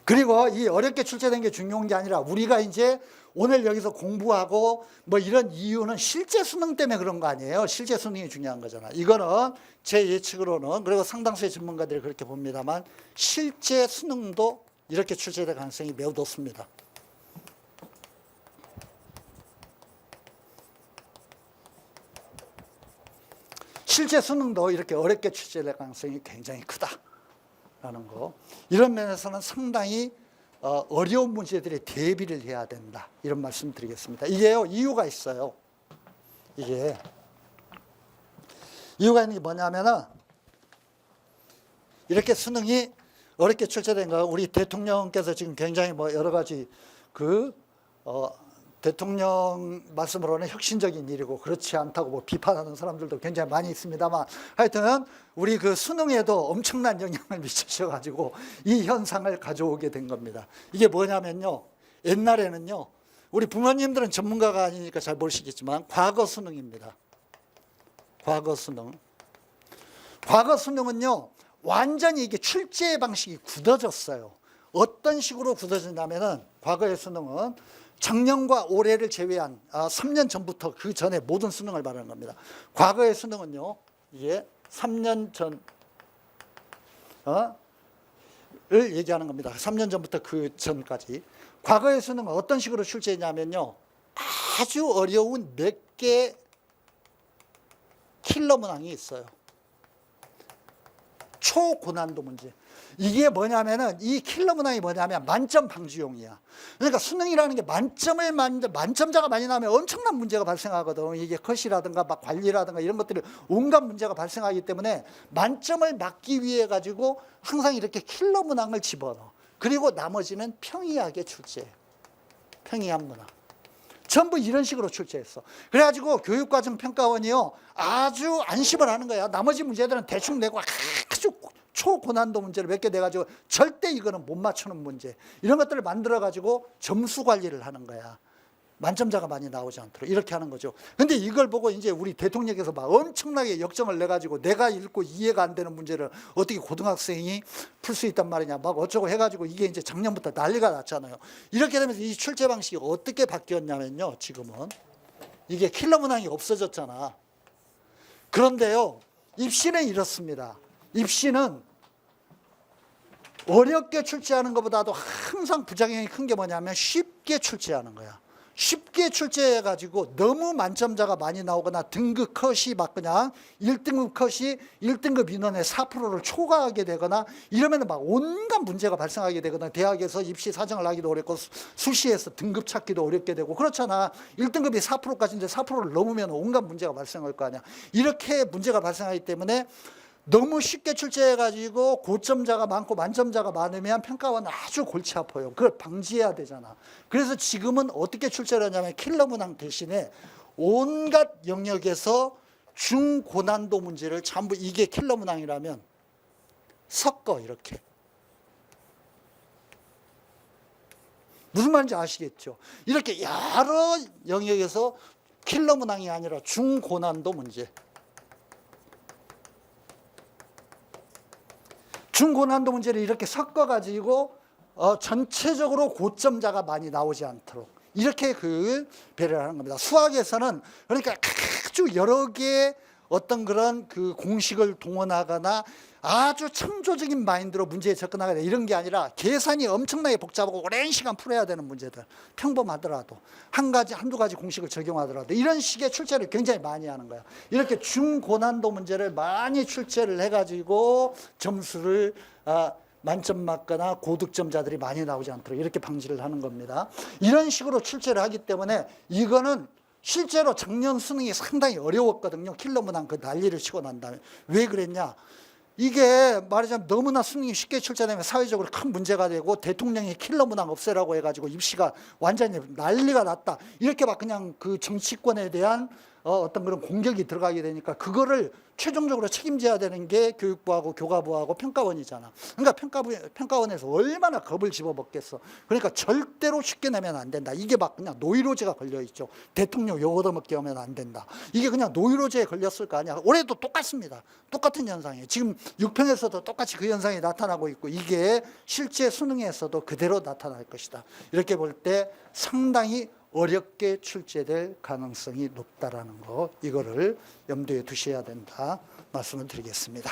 그리고 이 어렵게 출제된 게 중요한 게 아니라 우리가 이제 오늘 여기서 공부하고 뭐 이런 이유는 실제 수능 때문에 그런 거 아니에요. 실제 수능이 중요한 거잖아. 이거는 제 예측으로는 그리고 상당수의 전문가들이 그렇게 봅니다만 실제 수능도 이렇게 출제될 가능성이 매우 높습니다. 실제 수능도 이렇게 어렵게 출제될 가능성이 굉장히 크다라는 거. 이런 면에서는 상당히 어려운 문제들에 대비를 해야 된다. 이런 말씀 드리겠습니다. 이게요, 이유가 있어요. 이유가 있는 게 뭐냐면은, 이렇게 수능이 어렵게 출제된 거, 우리 대통령께서 지금 굉장히 뭐 여러 가지 대통령 말씀으로는 혁신적인 일이고 그렇지 않다고 뭐 비판하는 사람들도 굉장히 많이 있습니다만 하여튼 우리 그 수능에도 엄청난 영향을 미치셔가지고 이 현상을 가져오게 된 겁니다. 이게 뭐냐면요. 옛날에는요. 우리 부모님들은 전문가가 아니니까 잘 모르시겠지만 과거 수능입니다. 과거 수능. 과거 수능은요. 완전히 이게 출제 방식이 굳어졌어요. 어떤 식으로 굳어졌냐면은 과거의 수능은 작년과 올해를 제외한 3년 전부터 그 전에 모든 수능을 말하는 겁니다. 과거의 수능은요, 이게 3년 전, 을 얘기하는 겁니다. 3년 전부터 그 전까지. 과거의 수능은 어떤 식으로 출제했냐면요, 아주 어려운 몇 개 킬러 문항이 있어요. 초고난도 문제. 이게 뭐냐면은, 이 킬러 문항이 뭐냐면 만점 방지용이야. 그러니까 수능이라는 게 만점자가 많이 나오면 엄청난 문제가 발생하거든. 이게 컷이라든가 막 관리라든가 이런 것들이 온갖 문제가 발생하기 때문에 만점을 막기 위해 가지고 항상 이렇게 킬러 문항을 집어넣어. 그리고 나머지는 평이하게 출제해. 평이한 문항. 전부 이런 식으로 출제했어. 그래가지고 교육과정평가원이요, 아주 안심을 하는 거야. 나머지 문제들은 대충 내고 아주 초고난도 문제를 몇 개 내가지고 절대 이거는 못 맞추는 문제, 이런 것들을 만들어가지고 점수 관리를 하는 거야. 만점자가 많이 나오지 않도록 이렇게 하는 거죠. 근데 이걸 보고 이제 우리 대통령께서 막 엄청나게 역정을 내가지고 내가 읽고 이해가 안 되는 문제를 어떻게 고등학생이 풀 수 있단 말이냐 막 어쩌고 해가지고 이게 이제 작년부터 난리가 났잖아요. 이렇게 되면서 이 출제 방식이 어떻게 바뀌었냐면요, 지금은 이게 킬러 문항이 없어졌잖아. 그런데요, 입시는 이렇습니다. 입시는 어렵게 출제하는 것보다도 항상 부작용이 큰 게 뭐냐면 쉽게 출제하는 거야. 쉽게 출제해가지고 너무 만점자가 많이 나오거나 등급 컷이 막 그냥 1등급 컷이 1등급 인원의 4%를 초과하게 되거나 이러면 막 온갖 문제가 발생하게 되거나, 대학에서 입시 사정을 하기도 어렵고 수시에서 등급 찾기도 어렵게 되고 그렇잖아. 1등급이 4%까지인데 4%를 넘으면 온갖 문제가 발생할 거 아니야. 이렇게 문제가 발생하기 때문에 너무 쉽게 출제해가지고 고점자가 많고 만점자가 많으면 평가원은 아주 골치 아파요. 그걸 방지해야 되잖아. 그래서 지금은 어떻게 출제를 하냐면 킬러 문항 대신에 온갖 영역에서 중고난도 문제를 전부, 이게 킬러 문항이라면 섞어. 이렇게 무슨 말인지 아시겠죠? 이렇게 여러 영역에서 킬러 문항이 아니라 중고난도 문제, 중고난도 문제를 이렇게 섞어가지고 전체적으로 고점자가 많이 나오지 않도록 이렇게 그 배려를 하는 겁니다. 수학에서는 그러니까 아주 여러 개의 어떤 그런 그 공식을 동원하거나 아주 창조적인 마인드로 문제에 접근하거나 이런 게 아니라 계산이 엄청나게 복잡하고 오랜 시간 풀어야 되는 문제들, 평범하더라도 한두 가지 공식을 적용하더라도 이런 식의 출제를 굉장히 많이 하는 거야. 이렇게 중고난도 문제를 많이 출제를 해가지고 점수를 만점 맞거나 고득점자들이 많이 나오지 않도록 이렇게 방지를 하는 겁니다. 이런 식으로 출제를 하기 때문에 이거는 실제로 작년 수능이 상당히 어려웠거든요. 킬러 문항 그 난리를 치고 난 다음에. 왜 그랬냐? 이게 말하자면 너무나 수능이 쉽게 출제되면 사회적으로 큰 문제가 되고 대통령이 킬러 문항 없애라고 해가지고 입시가 완전히 난리가 났다. 이렇게 막 그냥 그 정치권에 대한 어떤 그런 공격이 들어가게 되니까 그거를 최종적으로 책임져야 되는 게 교육부하고 교과부하고 평가원이잖아. 그러니까 평가원에서 얼마나 겁을 집어먹겠어. 그러니까 절대로 쉽게 내면 안 된다. 이게 막 그냥 노이로제가 걸려있죠. 대통령 욕 얻어먹게 하면 안 된다. 이게 그냥 노이로제에 걸렸을 거 아니야. 올해도 똑같습니다. 똑같은 현상이에요. 지금 6평에서도 똑같이 그 현상이 나타나고 있고 이게 실제 수능에서도 그대로 나타날 것이다. 이렇게 볼 때 상당히 어렵게 출제될 가능성이 높다라는 거, 이거를 염두에 두셔야 된다 말씀을 드리겠습니다.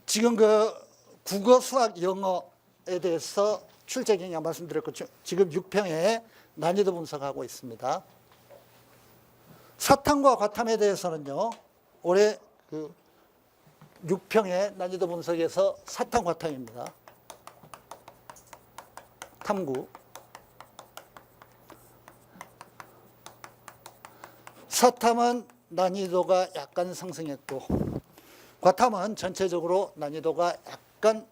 지금 그 국어, 수학, 영어에 대해서 출제 경향 말씀드렸고 지금 6평에 난이도 분석하고 있습니다. 사탐과 과탐에 대해서는요, 올해 그 6평의 난이도 분석에서 사탐, 과탐입니다. 탐구. 사탐은 난이도가 약간 상승했고 과탐은 전체적으로 난이도가 약간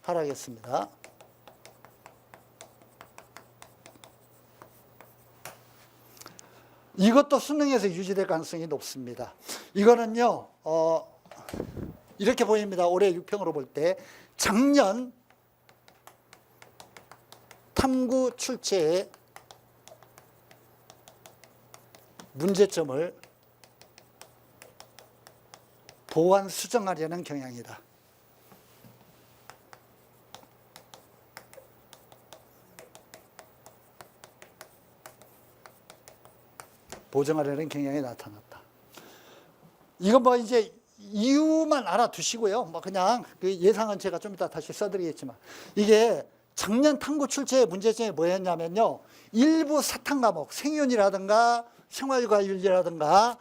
하락했습니다. 이것도 수능에서 유지될 가능성이 높습니다. 이거는요, 이렇게 보입니다. 올해 6평으로 볼 때 작년 탐구 출제의 문제점을 보완 수정하려는 경향이다. 보정하려는 경향이 나타났다. 이건 뭐 이제 이유만 알아두시고요. 뭐 그냥 그 예상은 제가 좀 이따 다시 써드리겠지만, 이게 작년 탐구 출제의 문제점이 뭐였냐면요, 일부 사탐 과목, 생윤이라든가 생활과윤리라든가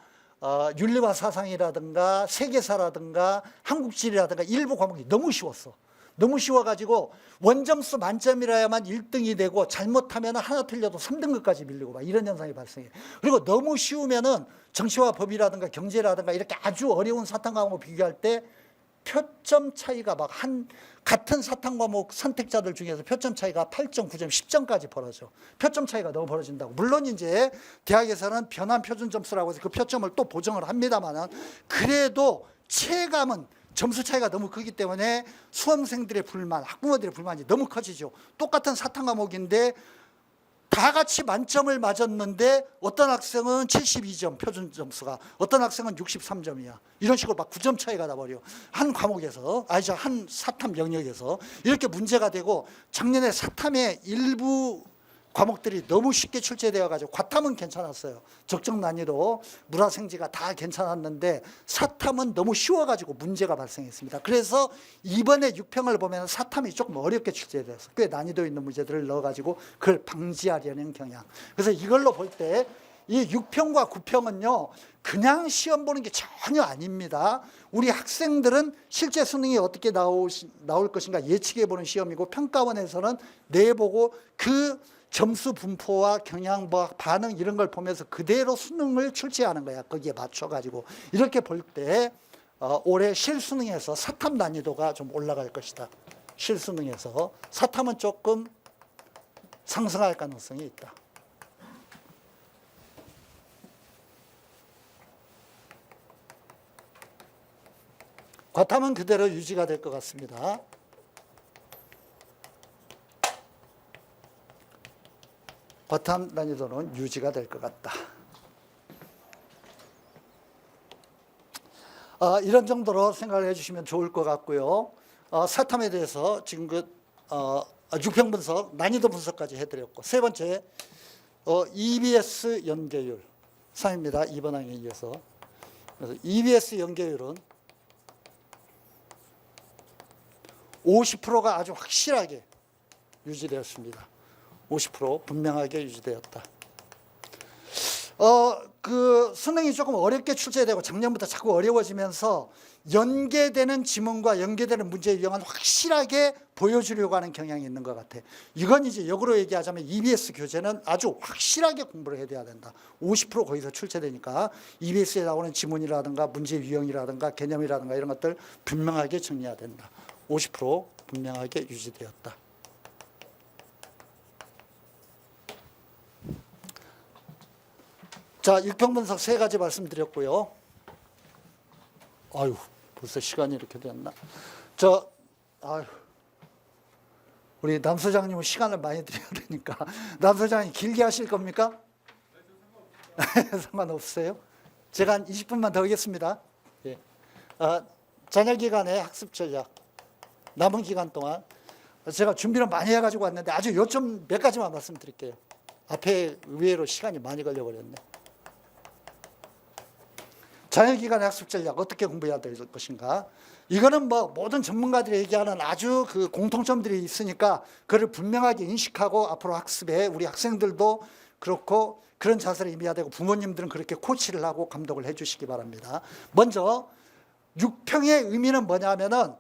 윤리와 사상이라든가 세계사라든가 한국지리라든가 일부 과목이 너무 쉬웠어. 너무 쉬워가지고 원점수 만점이라야만 1등이 되고 잘못하면 하나 틀려도 3등급까지 밀리고 막 이런 현상이 발생해요. 그리고 너무 쉬우면은 정치와 법이라든가 경제라든가 이렇게 아주 어려운 사탐 과목을 비교할 때 표점 차이가 막 같은 사탐 과목 선택자들 중에서 표점 차이가 8점, 9점, 10점까지 벌어져. 표점 차이가 너무 벌어진다고. 물론 이제 대학에서는 변환 표준 점수라고 해서 그 표점을 또 보정을 합니다만은, 그래도 체감은 점수 차이가 너무 크기 때문에 수험생들의 불만, 학부모들의 불만이 너무 커지죠. 똑같은 사탐 과목인데 다 같이 만점을 맞았는데 어떤 학생은 72점 표준 점수가, 어떤 학생은 63점이야. 이런 식으로 막 9점 차이가 나버려. 한 과목에서, 한 사탐 영역에서 이렇게 문제가 되고, 작년에 사탐의 일부 과목들이 너무 쉽게 출제되어 가지고 과탐은 괜찮았어요. 적정 난이도, 물화생지가 다 괜찮았는데 사탐은 너무 쉬워 가지고 문제가 발생했습니다. 그래서 이번에 6평을 보면 사탐이 조금 어렵게 출제되어서 꽤 난이도 있는 문제들을 넣어 가지고 그걸 방지하려는 경향. 그래서 이걸로 볼 때 이 6평과 9평은요 그냥 시험 보는 게 전혀 아닙니다. 우리 학생들은 실제 수능이 어떻게 나올 것인가 예측해 보는 시험이고, 평가원에서는 내보고 그 점수 분포와 경향, 반응 이런 걸 보면서 그대로 수능을 출제하는 거야. 거기에 맞춰가지고. 이렇게 볼 때 올해 실수능에서 사탐 난이도가 좀 올라갈 것이다. 실수능에서 사탐은 조금 상승할 가능성이 있다. 과탐은 그대로 유지가 될 것 같습니다. 과탐 난이도는 유지가 될 것 같다. 이런 정도로 생각을 해주시면 좋을 것 같고요. 사탐에 대해서 지금 6평 분석, 난이도 분석까지 해드렸고, 세 번째 EBS 연계율 3입니다. 2번 항에 이어서. 그래서 EBS 연계율은 50%가 아주 확실하게 유지되었습니다. 50% 분명하게 유지되었다. 그 수능이 조금 어렵게 출제되고 작년부터 자꾸 어려워지면서 연계되는 지문과 연계되는 문제 유형은 확실하게 보여주려고 하는 경향이 있는 것 같아. 이건 이제 역으로 얘기하자면 EBS 교재는 아주 확실하게 공부를 해야 된다. 50% 거기서 출제되니까 EBS에 나오는 지문이라든가 문제 유형이라든가 개념이라든가 이런 것들 분명하게 정리해야 된다. 50% 분명하게 유지되었다. 자, 1평 분석 세 가지 말씀드렸고요. 아유, 벌써 시간이 이렇게 됐나? 우리 남 소장님은 시간을 많이 드려야 되니까. 남 소장님 길게 하실 겁니까? 상관없어요. 제가 한 20분만 더 하겠습니다. 예. 자녀 기간의 학습 전략. 남은 기간 동안 제가 준비를 많이 해가지고 왔는데 아주 요점 몇 가지만 말씀드릴게요. 앞에 의외로 시간이 많이 걸려버렸네. 자녀기간의 학습 전략 어떻게 공부해야 될 것인가? 이거는 뭐 모든 전문가들이 얘기하는 아주 그 공통점들이 있으니까 그를 분명하게 인식하고 앞으로 학습에 우리 학생들도 그렇고 그런 자세를 임해야 되고, 부모님들은 그렇게 코치를 하고 감독을 해주시기 바랍니다. 먼저 6평의 의미는 뭐냐면은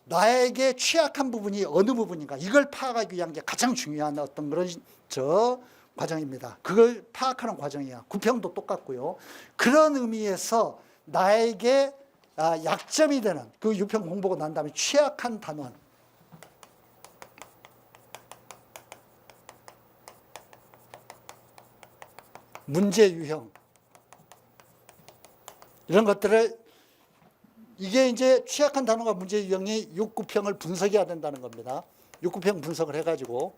나에게 취약한 부분이 어느 부분인가, 이걸 파악하기 위한 게 가장 중요한 어떤 그런 과정입니다. 그걸 파악하는 과정이야. 9평도 똑같고요. 그런 의미에서 나에게 약점이 되는 그 6평 공부하고 난 다음에 취약한 단원, 문제 유형, 이런 것들을, 이게 이제 취약한 단원과 문제 유형이 6, 9평을 분석해야 된다는 겁니다. 6, 9평 분석을 해가지고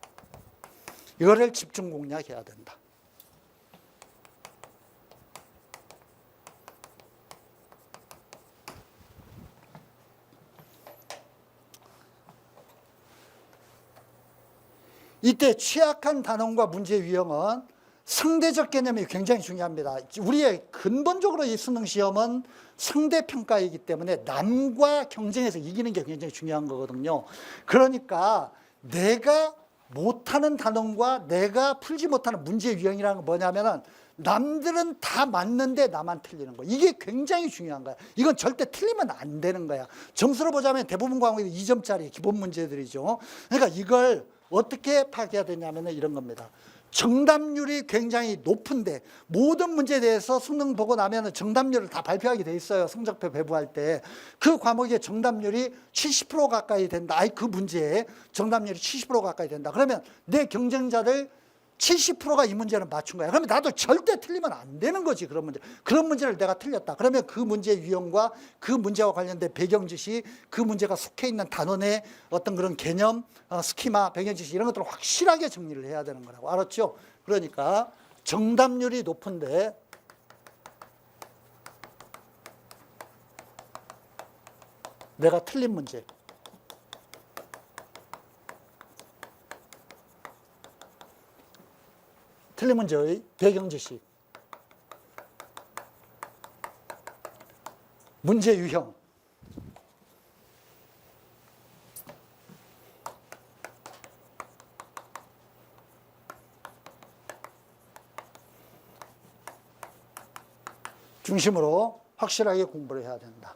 이거를 집중 공략해야 된다. 이때 취약한 단원과 문제 유형은 상대적 개념이 굉장히 중요합니다. 우리의 근본적으로 이 수능 시험은 상대평가이기 때문에 남과 경쟁해서 이기는 게 굉장히 중요한 거거든요. 그러니까 내가 못하는 단원과 내가 풀지 못하는 문제 유형이라는 건 뭐냐면은 남들은 다 맞는데 나만 틀리는 거. 이게 굉장히 중요한 거야. 이건 절대 틀리면 안 되는 거야. 점수로 보자면 대부분 과목이 2점짜리 기본 문제들이죠. 그러니까 이걸 어떻게 파악해야 되냐면 이런 겁니다. 정답률이 굉장히 높은데 모든 문제에 대해서 수능 보고 나면 정답률을 다 발표하게 돼 있어요. 성적표 배부할 때. 그 과목의 정답률이 70% 가까이 된다. 아니 그 문제에 정답률이 70% 가까이 된다. 그러면 내 경쟁자들 70%가 이 문제는 맞춘 거야. 그러면 나도 절대 틀리면 안 되는 거지. 그런 문제. 그런 문제를 내가 틀렸다. 그러면 그 문제의 유형과 그 문제와 관련된 배경 지식, 그 문제가 속해 있는 단원의 어떤 그런 개념, 스키마, 배경 지식 이런 것들을 확실하게 정리를 해야 되는 거라고. 알았죠? 그러니까 정답률이 높은데 내가 틀린 문제. 틀린 문제의 배경 지식, 문제 유형, 중심으로 확실하게 공부를 해야 된다.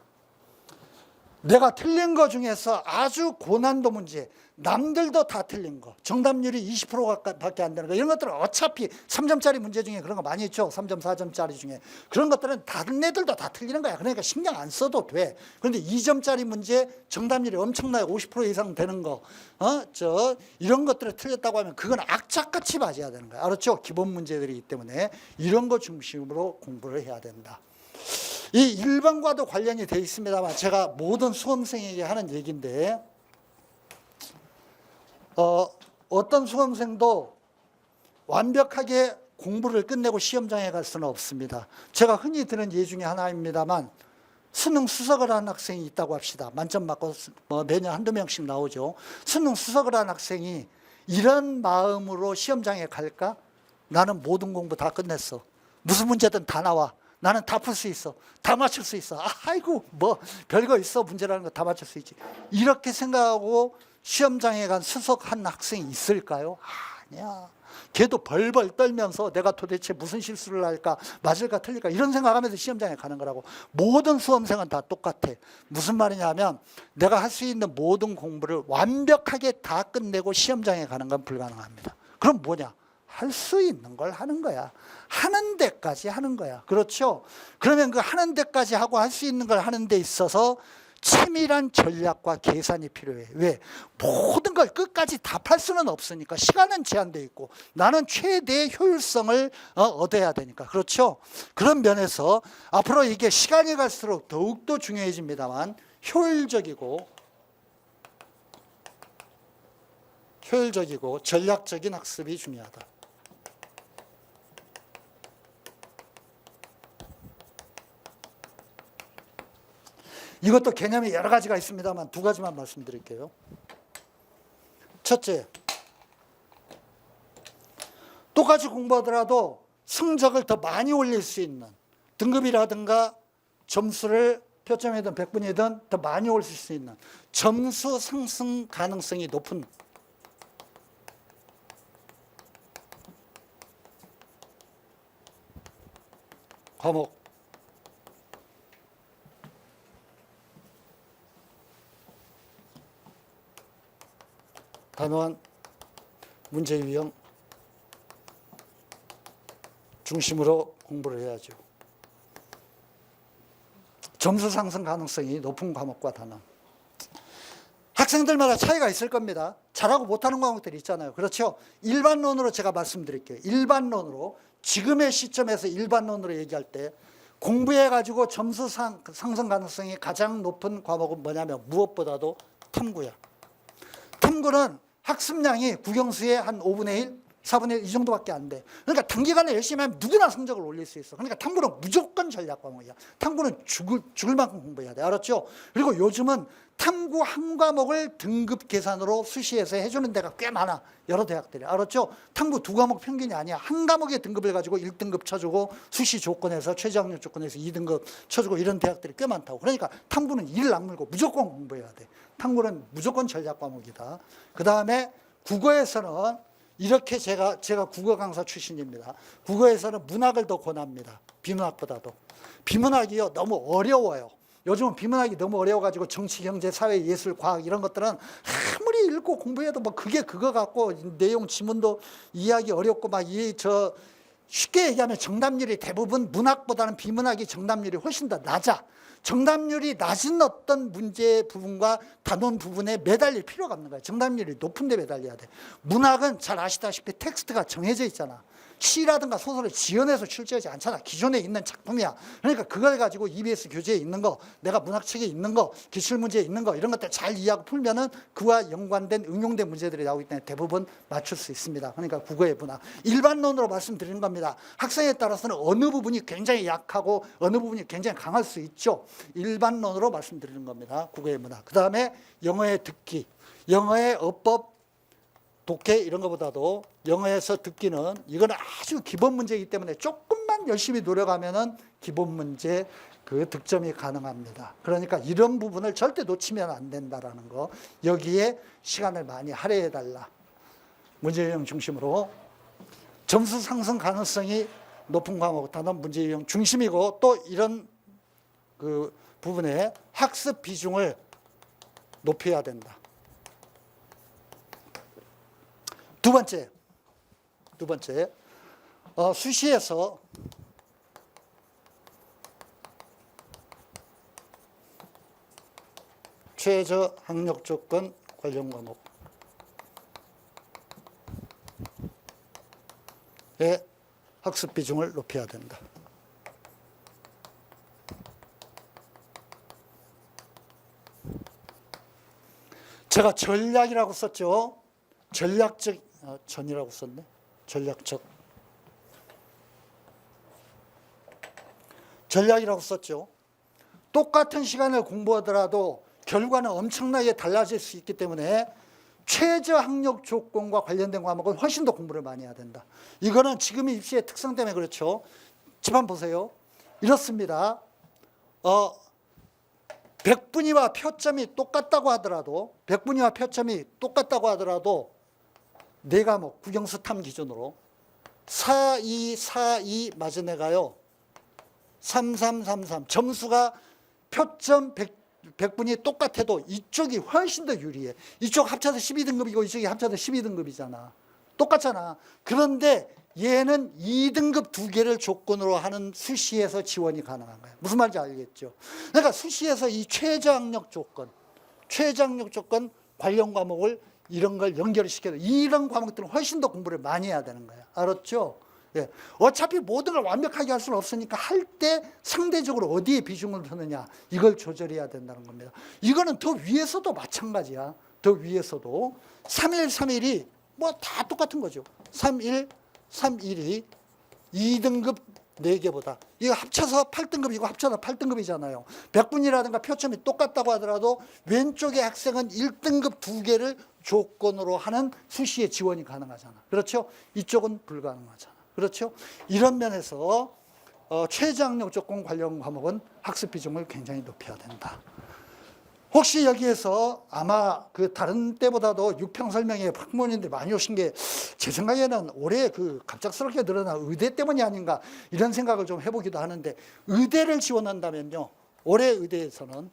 내가 틀린 거 중에서 아주 고난도 문제, 남들도 다 틀린 거, 정답률이 20%밖에 안 되는 거, 이런 것들은 어차피 3점짜리 문제 중에 그런 거 많이 있죠. 3점, 4점짜리 중에. 그런 것들은 다른 애들도 다 틀리는 거야. 그러니까 신경 안 써도 돼. 그런데 2점짜리 문제 정답률이 엄청나게 50% 이상 되는 거, 이런 것들을 틀렸다고 하면 그건 악착같이 맞아야 되는 거야. 알았죠? 기본 문제들이기 때문에 이런 거 중심으로 공부를 해야 된다. 이 1번과도 관련이 되어 있습니다만 제가 모든 수험생에게 하는 얘기인데 어떤 수험생도 완벽하게 공부를 끝내고 시험장에 갈 수는 없습니다. 제가 흔히 드는 예 중에 하나입니다만 수능 수석을 하는 학생이 있다고 합시다. 만점 맞고 매년 한두 명씩 나오죠. 수능 수석을 하는 학생이 이런 마음으로 시험장에 갈까? 나는 모든 공부 다 끝냈어. 무슨 문제든 다 나와. 나는 다 풀 수 있어. 다 맞출 수 있어. 아이고 뭐 별거 있어. 문제라는 거 다 맞출 수 있지. 이렇게 생각하고 시험장에 간 수석한 학생이 있을까요? 아니야. 걔도 벌벌 떨면서 내가 도대체 무슨 실수를 할까, 맞을까 틀릴까 이런 생각하면서 시험장에 가는 거라고. 모든 수험생은 다 똑같아. 무슨 말이냐면 내가 할 수 있는 모든 공부를 완벽하게 다 끝내고 시험장에 가는 건 불가능합니다. 그럼 뭐냐? 할 수 있는 걸 하는 거야. 하는 데까지 하는 거야. 그렇죠? 그러면 그 하는 데까지 하고 할 수 있는 걸 하는 데 있어서 치밀한 전략과 계산이 필요해. 왜? 모든 걸 끝까지 다 팔 수는 없으니까. 시간은 제한되어 있고 나는 최대의 효율성을 얻어야 되니까. 그렇죠? 그런 면에서 앞으로 이게 시간이 갈수록 더욱더 중요해집니다만 효율적이고 전략적인 학습이 중요하다. 이것도 개념이 여러 가지가 있습니다만 두 가지만 말씀드릴게요. 첫째, 똑같이 공부하더라도 성적을 더 많이 올릴 수 있는 등급이라든가 점수를 표점이든 100분이든 더 많이 올릴 수 있는 점수 상승 가능성이 높은 과목, 단원, 문제 유형 중심으로 공부를 해야죠. 점수 상승 가능성이 높은 과목과 단원. 학생들마다 차이가 있을 겁니다. 잘하고 못하는 과목들이 있잖아요. 그렇죠? 일반론으로 제가 말씀드릴게요. 일반론으로 지금의 시점에서 일반론으로 얘기할 때 공부해가지고 점수 상승 가능성이 가장 높은 과목은 뭐냐면 무엇보다도 탐구야. 탐구는 학습량이 국영수의 한 5분의 1, 4분의 1 이 정도밖에 안 돼. 그러니까 단기간에 열심히 하면 누구나 성적을 올릴 수 있어. 그러니까 탐구는 무조건 전략 과목이야. 탐구는 죽을 만큼 공부해야 돼. 알았죠? 그리고 요즘은 탐구 한 과목을 등급 계산으로 수시에서 해주는 데가 꽤 많아. 여러 대학들이. 알았죠? 탐구 두 과목 평균이 아니야. 한 과목의 등급을 가지고 1등급 쳐주고 수시 조건에서 최저학력 조건에서 2등급 쳐주고 이런 대학들이 꽤 많다고. 그러니까 탐구는 이를 악물고 무조건 공부해야 돼. 탐구는 무조건 전략 과목이다. 그 다음에 국어에서는 이렇게 제가 국어 강사 출신입니다. 국어에서는 문학을 더 권합니다. 비문학보다도. 비문학이요 너무 어려워요. 요즘은 비문학이 너무 어려워가지고 정치, 경제, 사회, 예술, 과학 이런 것들은 아무리 읽고 공부해도 뭐 그게 그거 같고 내용 지문도 이해하기 어렵고 막 쉽게 얘기하면 정답률이 대부분 문학보다는 비문학이 정답률이 훨씬 더 낮아. 정답률이 낮은 어떤 문제 부분과 단원 부분에 매달릴 필요가 없는 거야. 정답률이 높은 데 매달려야 돼. 문학은 잘 아시다시피 텍스트가 정해져 있잖아. 시라든가 소설을 지어내서 출제하지 않잖아. 기존에 있는 작품이야. 그러니까 그걸 가지고 EBS 교재에 있는 거, 내가 문학책에 있는 거, 기출문제에 있는 거 이런 것들 잘 이해하고 풀면은 그와 연관된 응용된 문제들이 나오기 때문에 대부분 맞출 수 있습니다. 그러니까 국어의 문학. 일반론으로 말씀드리는 겁니다. 학생에 따라서는 어느 부분이 굉장히 약하고 어느 부분이 굉장히 강할 수 있죠. 일반론으로 말씀드리는 겁니다. 국어의 문학. 그 다음에 영어의 듣기, 영어의 어법, 독해 이런 것보다도 영어에서 듣기는 이거는 아주 기본 문제이기 때문에 조금만 열심히 노력하면은 기본 문제 그 득점이 가능합니다. 그러니까 이런 부분을 절대 놓치면 안 된다라는 거. 여기에 시간을 많이 할애해 달라. 문제 유형 중심으로 점수 상승 가능성이 높은 과목 단원 문제 유형 중심이고 또 이런 그 부분에 학습 비중을 높여야 된다. 두 번째, 수시에서 최저 학력 조건 관련 과목의 학습 비중을 높여야 된다. 제가 전략이라고 썼죠. 전략적 전이라고 썼네. 전략이라고 썼죠. 똑같은 시간을 공부하더라도 결과는 엄청나게 달라질 수 있기 때문에 최저 학력 조건과 관련된 과목은 훨씬 더 공부를 많이 해야 된다. 이거는 지금의 입시의 특성 때문에 그렇죠. 집안 보세요. 이렇습니다. 100분위와 표점이 똑같다고 하더라도 4 과목 국영수 탐 기준으로 4, 2, 4, 2 맞은 애가요 3, 3, 3, 3 점수가 표점 100분이 똑같아도 이쪽이 훨씬 더 유리해. 이쪽 합쳐서 12등급이고 이쪽이 합쳐서 12등급이잖아. 똑같잖아. 그런데 얘는 2등급 2개를 조건으로 하는 수시에서 지원이 가능한 거야. 무슨 말인지 알겠죠? 그러니까 수시에서 이 최저학력 조건 관련 과목을 이런 걸 연결을 시켜야 돼. 이런 과목들은 훨씬 더 공부를 많이 해야 되는 거야. 알았죠? 예. 어차피 모든 걸 완벽하게 할 수는 없으니까 할 때 상대적으로 어디에 비중을 두느냐 이걸 조절해야 된다는 겁니다. 이거는 더 위에서도 마찬가지야. 더 위에서도 3일, 3일이 뭐 다 똑같은 거죠. 3일, 3일이 2등급 4개보다 이거 합쳐서 8등급 이거 합쳐서 8등급이잖아요. 100분이라든가 표점이 똑같다고 하더라도 왼쪽의 학생은 1등급 2개를 조건으로 하는 수시에 지원이 가능하잖아. 그렇죠? 이쪽은 불가능하잖아. 그렇죠? 이런 면에서 최저학력 조건 관련 과목은 학습 비중을 굉장히 높여야 된다. 혹시 여기에서 아마 그 다른 때보다도 6평 설명에 학부모님들이 많이 오신 게 제 생각에는 올해 그 갑작스럽게 늘어난 의대 때문이 아닌가 이런 생각을 좀 해보기도 하는데 의대를 지원한다면요. 올해 의대에서는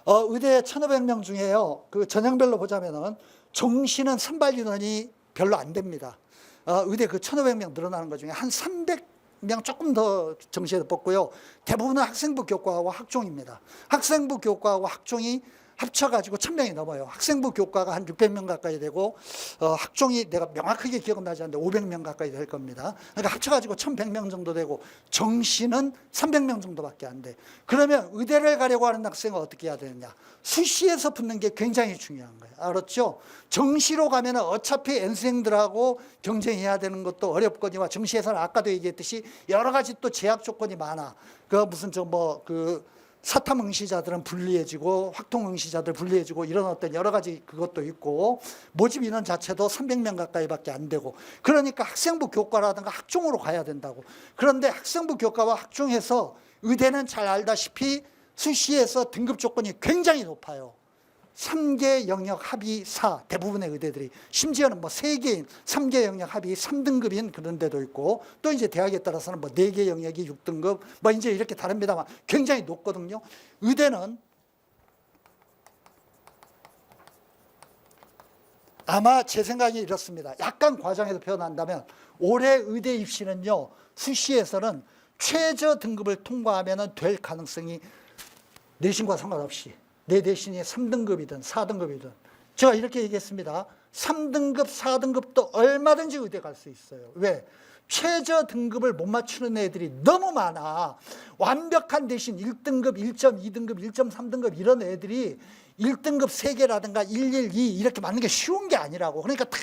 의대 1,500명 중에요. 그 전형별로 보자면은 종시는 선발 인원이 별로 안 됩니다. 의대 그 1,500명 늘어나는 것 중에 한 300명 조금 더 정시에서 뽑고요. 대부분은 학생부 교과하고 학종입니다. 학생부 교과하고 학종이 합쳐가지고 1000명이 넘어요. 학생부 교과가 한 600명 가까이 되고 학종이 내가 명확하게 기억은 나지 않는데 500명 가까이 될 겁니다. 그러니까 합쳐가지고 1100명 정도 되고 정시는 300명 정도밖에 안 돼. 그러면 의대를 가려고 하는 학생은 어떻게 해야 되느냐. 수시에서 붙는 게 굉장히 중요한 거예요. 알았죠? 정시로 가면 어차피 N생들하고 경쟁해야 되는 것도 어렵거니와 정시에서는 아까도 얘기했듯이 여러 가지 또 제약 조건이 많아. 그 무슨 사탐 응시자들은 불리해지고 확통 응시자들 불리해지고 이런 어떤 여러 가지 그것도 있고 모집 인원 자체도 300명 가까이밖에 안 되고 그러니까 학생부 교과라든가 학종으로 가야 된다고. 그런데 학생부 교과와 학종에서 의대는 잘 알다시피 수시에서 등급 조건이 굉장히 높아요. 3개 영역 합의 4 대부분의 의대들이 심지어는 3개인 3개 영역 합의 3등급인 그런 데도 있고 또 이제 대학에 따라서는 4개 영역이 6등급 이제 이렇게 다릅니다만 굉장히 높거든요. 의대는 아마 제 생각이 이렇습니다. 약간 과장해서 표현한다면 올해 의대 입시는요 수시에서는 최저 등급을 통과하면 될 가능성이 내신과 상관없이 내 내신이 3등급이든 4등급이든 제가 이렇게 얘기했습니다. 3등급, 4등급도 얼마든지 의대 갈 수 있어요. 왜? 최저 등급을 못 맞추는 애들이 너무 많아. 완벽한 대신 1등급, 1.2등급, 1.3등급 이런 애들이 1등급 3개라든가 112 이렇게 맞는 게 쉬운 게 아니라고. 그러니까 다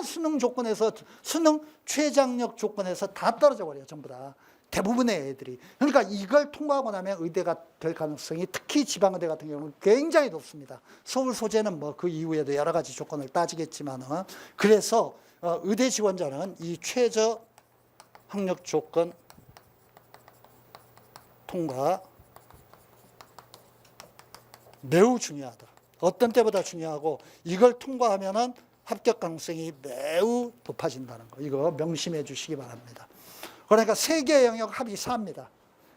수능 조건에서 수능 최장력 조건에서 다 떨어져 버려요. 전부 다. 대부분의 애들이. 그러니까 이걸 통과하고 나면 의대가 될 가능성이 특히 지방의대 같은 경우는 굉장히 높습니다. 서울 소재는 그 이후에도 여러 가지 조건을 따지겠지만은 그래서 의대 지원자는 이 최저 학력 조건 통과 매우 중요하다. 어떤 때보다 중요하고 이걸 통과하면은 합격 가능성이 매우 높아진다는 거. 이거 명심해 주시기 바랍니다. 그러니까 3개 영역 합의 4입니다.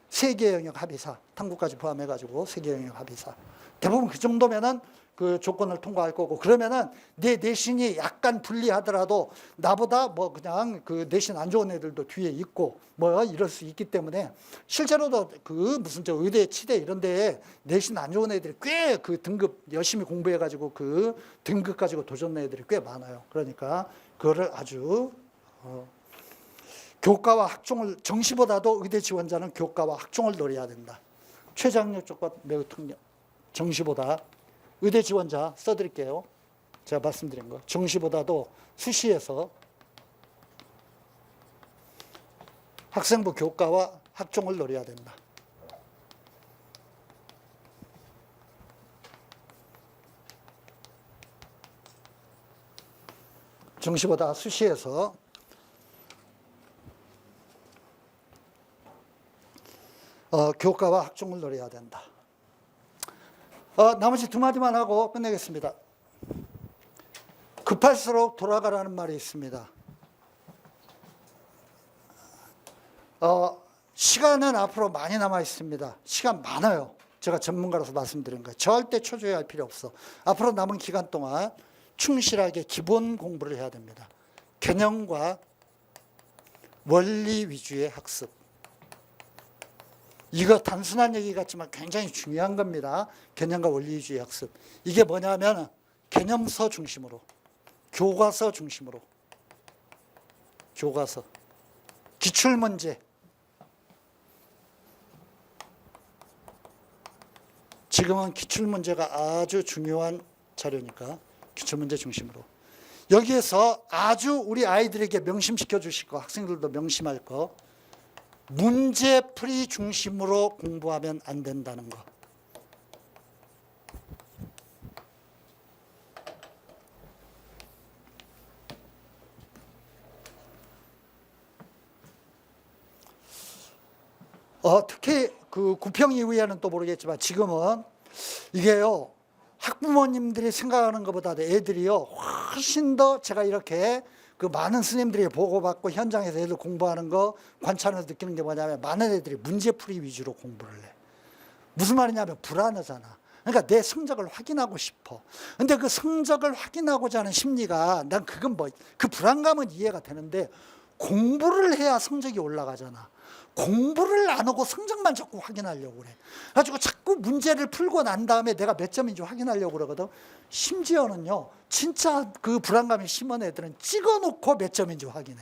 3개 영역 합의 4. 탐구까지 포함해가지고 3개 영역 합의 4. 대부분 그 정도면은 그 조건을 통과할 거고 그러면은 내 내신이 약간 불리하더라도 나보다 그냥 그 내신 안 좋은 애들도 뒤에 있고 이럴 수 있기 때문에 실제로도 그 무슨 의대 치대 이런 데에 내신 안 좋은 애들이 꽤 그 등급 열심히 공부해가지고 그 등급 가지고 도전 애들이 꽤 많아요. 그러니까 그거를 아주 교과와 학종을 정시보다도 의대 지원자는 교과와 학종을 노려야 된다. 최저학력 조건 매우 특력. 정시보다 의대 지원자 써드릴게요. 제가 말씀드린 거. 정시보다도 수시에서 학생부 교과와 학종을 노려야 된다. 정시보다 수시에서 교과와 학종을 노려야 된다. 나머지 2마디만 하고 끝내겠습니다. 급할수록 돌아가라는 말이 있습니다. 시간은 앞으로 많이 남아 있습니다. 시간 많아요. 제가 전문가로서 말씀드린 거예요. 절대 초조해할 필요 없어. 앞으로 남은 기간 동안 충실하게 기본 공부를 해야 됩니다. 개념과 원리 위주의 학습. 이거 단순한 얘기 같지만 굉장히 중요한 겁니다. 개념과 원리 위주의 학습. 이게 뭐냐면 개념서 중심으로, 교과서 중심으로, 교과서, 기출문제. 지금은 기출문제가 아주 중요한 자료니까 기출문제 중심으로. 여기에서 아주 우리 아이들에게 명심시켜 주실 거, 학생들도 명심할 거, 문제풀이 중심으로 공부하면 안 된다는 거. 특히 그 구평 이후에는 또 모르겠지만 지금은 이게요, 학부모님들이 생각하는 것보다 애들이요 훨씬 더 제가 이렇게 그 많은 스님들이 보고받고 현장에서 애들 공부하는 거 관찰해서 느끼는 게 뭐냐면 많은 애들이 문제풀이 위주로 공부를 해. 무슨 말이냐면 불안하잖아. 그러니까 내 성적을 확인하고 싶어. 근데 그 성적을 확인하고자 하는 심리가 난 그건 그 불안감은 이해가 되는데 공부를 해야 성적이 올라가잖아. 공부를 안 하고 성적만 자꾸 확인하려고 그래. 그래가지고 자꾸 문제를 풀고 난 다음에 내가 몇 점인지 확인하려고 그러거든. 심지어는요, 진짜 그 불안감이 심한 애들은 찍어놓고 몇 점인지 확인해.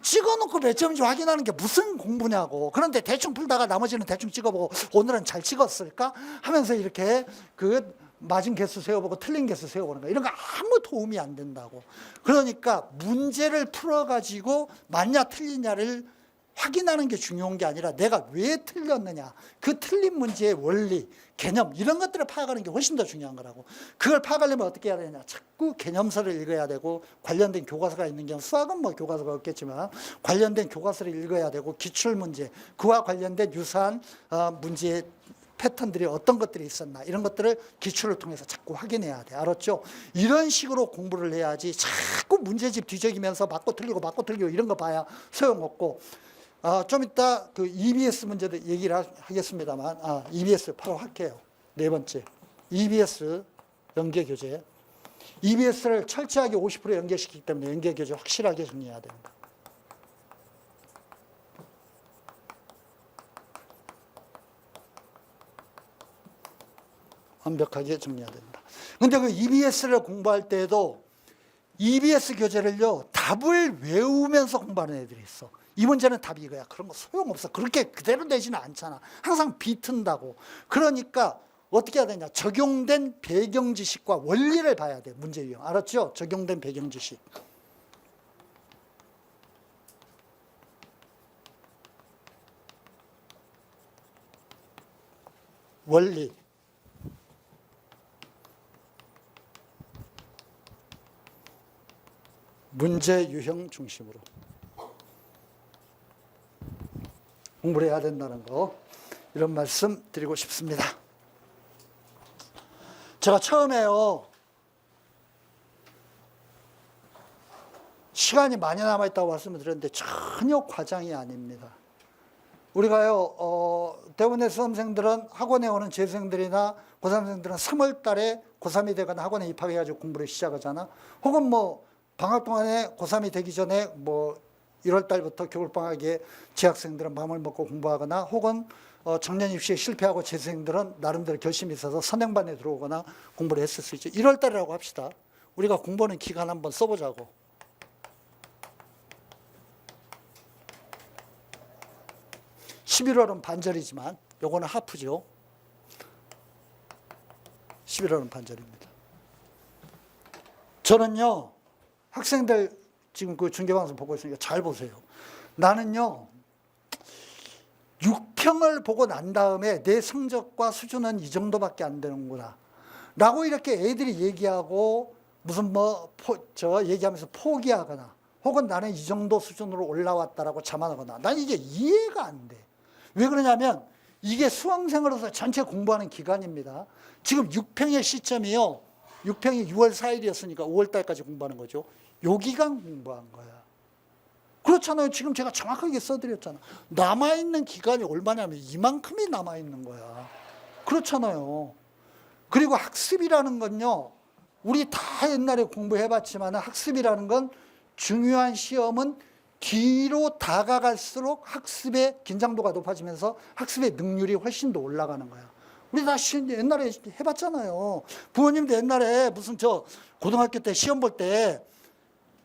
찍어놓고 몇 점인지 확인하는 게 무슨 공부냐고. 그런데 대충 풀다가 나머지는 대충 찍어보고 오늘은 잘 찍었을까 하면서 이렇게 그 맞은 개수 세워보고 틀린 개수 세워보는 거야. 이런 거 아무 도움이 안 된다고. 그러니까 문제를 풀어가지고 맞냐 틀리냐를 확인하는 게 중요한 게 아니라 내가 왜 틀렸느냐, 그 틀린 문제의 원리, 개념 이런 것들을 파악하는 게 훨씬 더 중요한 거라고. 그걸 파악하려면 어떻게 해야 되냐, 자꾸 개념서를 읽어야 되고 관련된 교과서가 있는 경우, 수학은 뭐 교과서가 없겠지만 관련된 교과서를 읽어야 되고 기출문제, 그와 관련된 유사한 문제의 패턴들이 어떤 것들이 있었나 이런 것들을 기출을 통해서 자꾸 확인해야 돼. 알았죠? 이런 식으로 공부를 해야지 자꾸 문제집 뒤적이면서 맞고 틀리고 이런 거 봐야 소용없고. 좀 이따 그 EBS 문제도 얘기를 하겠습니다만, EBS 바로 할게요. 네 번째, EBS 연계교재. EBS를 철저하게 50% 연계시키기 때문에 연계교재 확실하게 정리해야 됩니다. 완벽하게 정리해야 됩니다. 근데 그 EBS를 공부할 때에도 EBS 교재를요, 답을 외우면서 공부하는 애들이 있어. 이 문제는 답이 이거야. 그런 거 소용없어. 그렇게 그대로 내지는 않잖아. 항상 비튼다고. 그러니까 어떻게 해야 되냐. 적용된 배경 지식과 원리를 봐야 돼. 문제 유형. 알았죠? 적용된 배경 지식. 원리. 문제 유형 중심으로 공부를 해야 된다는 거, 이런 말씀 드리고 싶습니다. 제가 처음에요, 시간이 많이 남아있다고 말씀을 드렸는데 전혀 과장이 아닙니다. 우리가요, 대부분의 수험생들은 학원에 오는 재수생들이나 고3생들은 3월 달에 고3이 되거나 학원에 입학해가지고 공부를 시작하잖아. 혹은 뭐 방학 동안에 고3이 되기 전에 뭐 1월 달부터 겨울방학에 재학생들은 마음을 먹고 공부하거나, 혹은 정년 입시에 실패하고 재수생들은 나름대로 결심이 있어서 선행반에 들어오거나 공부를 했을 수 있죠. 1월 달이라고 합시다. 우리가 공부하는 기간 한번 써보자고. 11월은 반절이지만 요거는 하프죠. 11월은 반절입니다. 저는요, 학생들 지금 그 중계방송 보고 있으니까 잘 보세요. 나는요, 6평을 보고 난 다음에 내 성적과 수준은 이 정도밖에 안 되는구나 라고 이렇게 애들이 얘기하고 무슨 얘기하면서 포기하거나, 혹은 나는 이 정도 수준으로 올라왔다라고 자만하거나, 난 이게 이해가 안 돼. 왜 그러냐면 이게 수험생으로서 전체 공부하는 기간입니다. 지금 6평의 시점이요, 6평이 6월 4일이었으니까 5월 달까지 공부하는 거죠. 요 기간 공부한 거야. 그렇잖아요. 지금 제가 정확하게 써드렸잖아. 남아있는 기간이 얼마냐면 이만큼이 남아있는 거야. 그렇잖아요. 그리고 학습이라는 건요, 우리 다 옛날에 공부해봤지만 학습이라는 건 중요한 시험은 뒤로 다가갈수록 학습의 긴장도가 높아지면서 학습의 능률이 훨씬 더 올라가는 거야. 우리 다 옛날에 해봤잖아요. 부모님도 옛날에 무슨 고등학교 때 시험 볼 때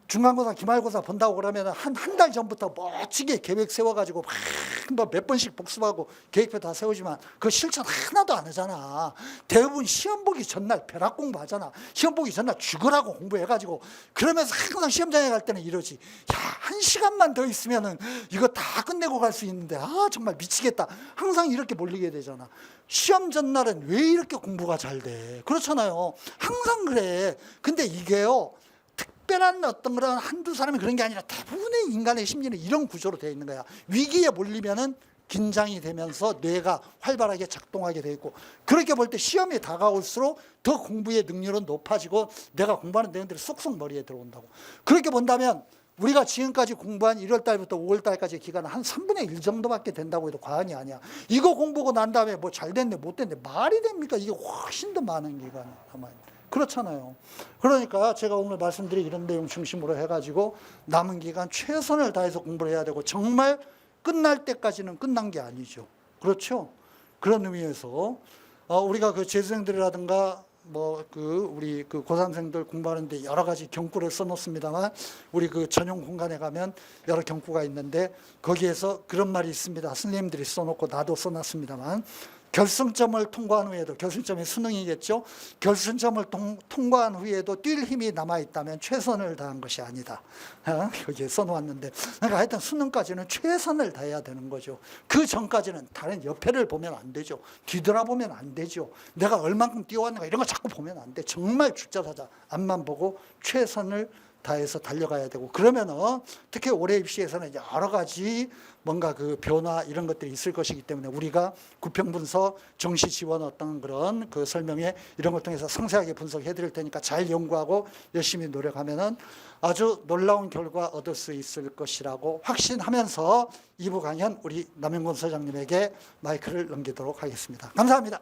중간고사, 기말고사 본다고 그러면 한 달 전부터 멋지게 계획 세워가지고 막 몇 번씩 복습하고 계획표 다 세우지만 그 실천 하나도 안 하잖아. 대부분 시험 보기 전날 벼락 공부하잖아. 시험 보기 전날 죽으라고 공부해가지고 그러면서 항상 시험장에 갈 때는 이러지. 야, 1시간만 더 있으면은 이거 다 끝내고 갈 수 있는데 정말 미치겠다. 항상 이렇게 몰리게 되잖아. 시험 전날은 왜 이렇게 공부가 잘 돼? 그렇잖아요. 항상 그래. 근데 이게요, 특별한 어떤 그런 한두 사람이 그런 게 아니라 대부분의 인간의 심리는 이런 구조로 되어 있는 거야. 위기에 몰리면은 긴장이 되면서 뇌가 활발하게 작동하게 되어 있고, 그렇게 볼 때 시험이 다가올수록 더 공부의 능률은 높아지고 내가 공부하는 내용들이 쏙쏙 머리에 들어온다고. 그렇게 본다면 우리가 지금까지 공부한 1월 달부터 5월 달까지의 기간은 한 3분의 1 정도밖에 된다고 해도 과언이 아니야. 이거 공부하고 난 다음에 뭐 잘 됐네 못 됐네 말이 됩니까? 이게 훨씬 더 많은 기간이 남아있는. 그렇잖아요. 그러니까 제가 오늘 말씀드린 이런 내용 중심으로 해가지고 남은 기간 최선을 다해서 공부를 해야 되고, 정말 끝날 때까지는 끝난 게 아니죠. 그렇죠? 그런 의미에서 우리가 그 재수생들이라든가 우리 그 고3생들 공부하는데 여러 가지 경구를 써놓습니다만, 우리 그 전용 공간에 가면 여러 경구가 있는데 거기에서 그런 말이 있습니다. 선생님들이 써놓고 나도 써놨습니다만, 결승점을 통과한 후에도, 결승점이 수능이겠죠. 결승점을 통과한 후에도 뛸 힘이 남아있다면 최선을 다한 것이 아니다. 여기에 써놓았는데, 그러니까 하여튼 수능까지는 최선을 다해야 되는 거죠. 그 전까지는 다른 옆에를 보면 안 되죠. 뒤돌아보면 안 되죠. 내가 얼만큼 뛰어왔는가 이런 거 자꾸 보면 안 돼. 정말 죽자사자 앞만 보고 최선을 다해서 달려가야 되고, 그러면은 특히 올해 입시에서는 여러 가지 뭔가 그 변화 이런 것들이 있을 것이기 때문에 우리가 구평분석, 정시 지원 어떤 그런 그 설명에 이런 걸 통해서 상세하게 분석해 드릴 테니까 잘 연구하고 열심히 노력하면은 아주 놀라운 결과 얻을 수 있을 것이라고 확신하면서 2부 강연 우리 남영곤 소장님에게 마이크를 넘기도록 하겠습니다. 감사합니다.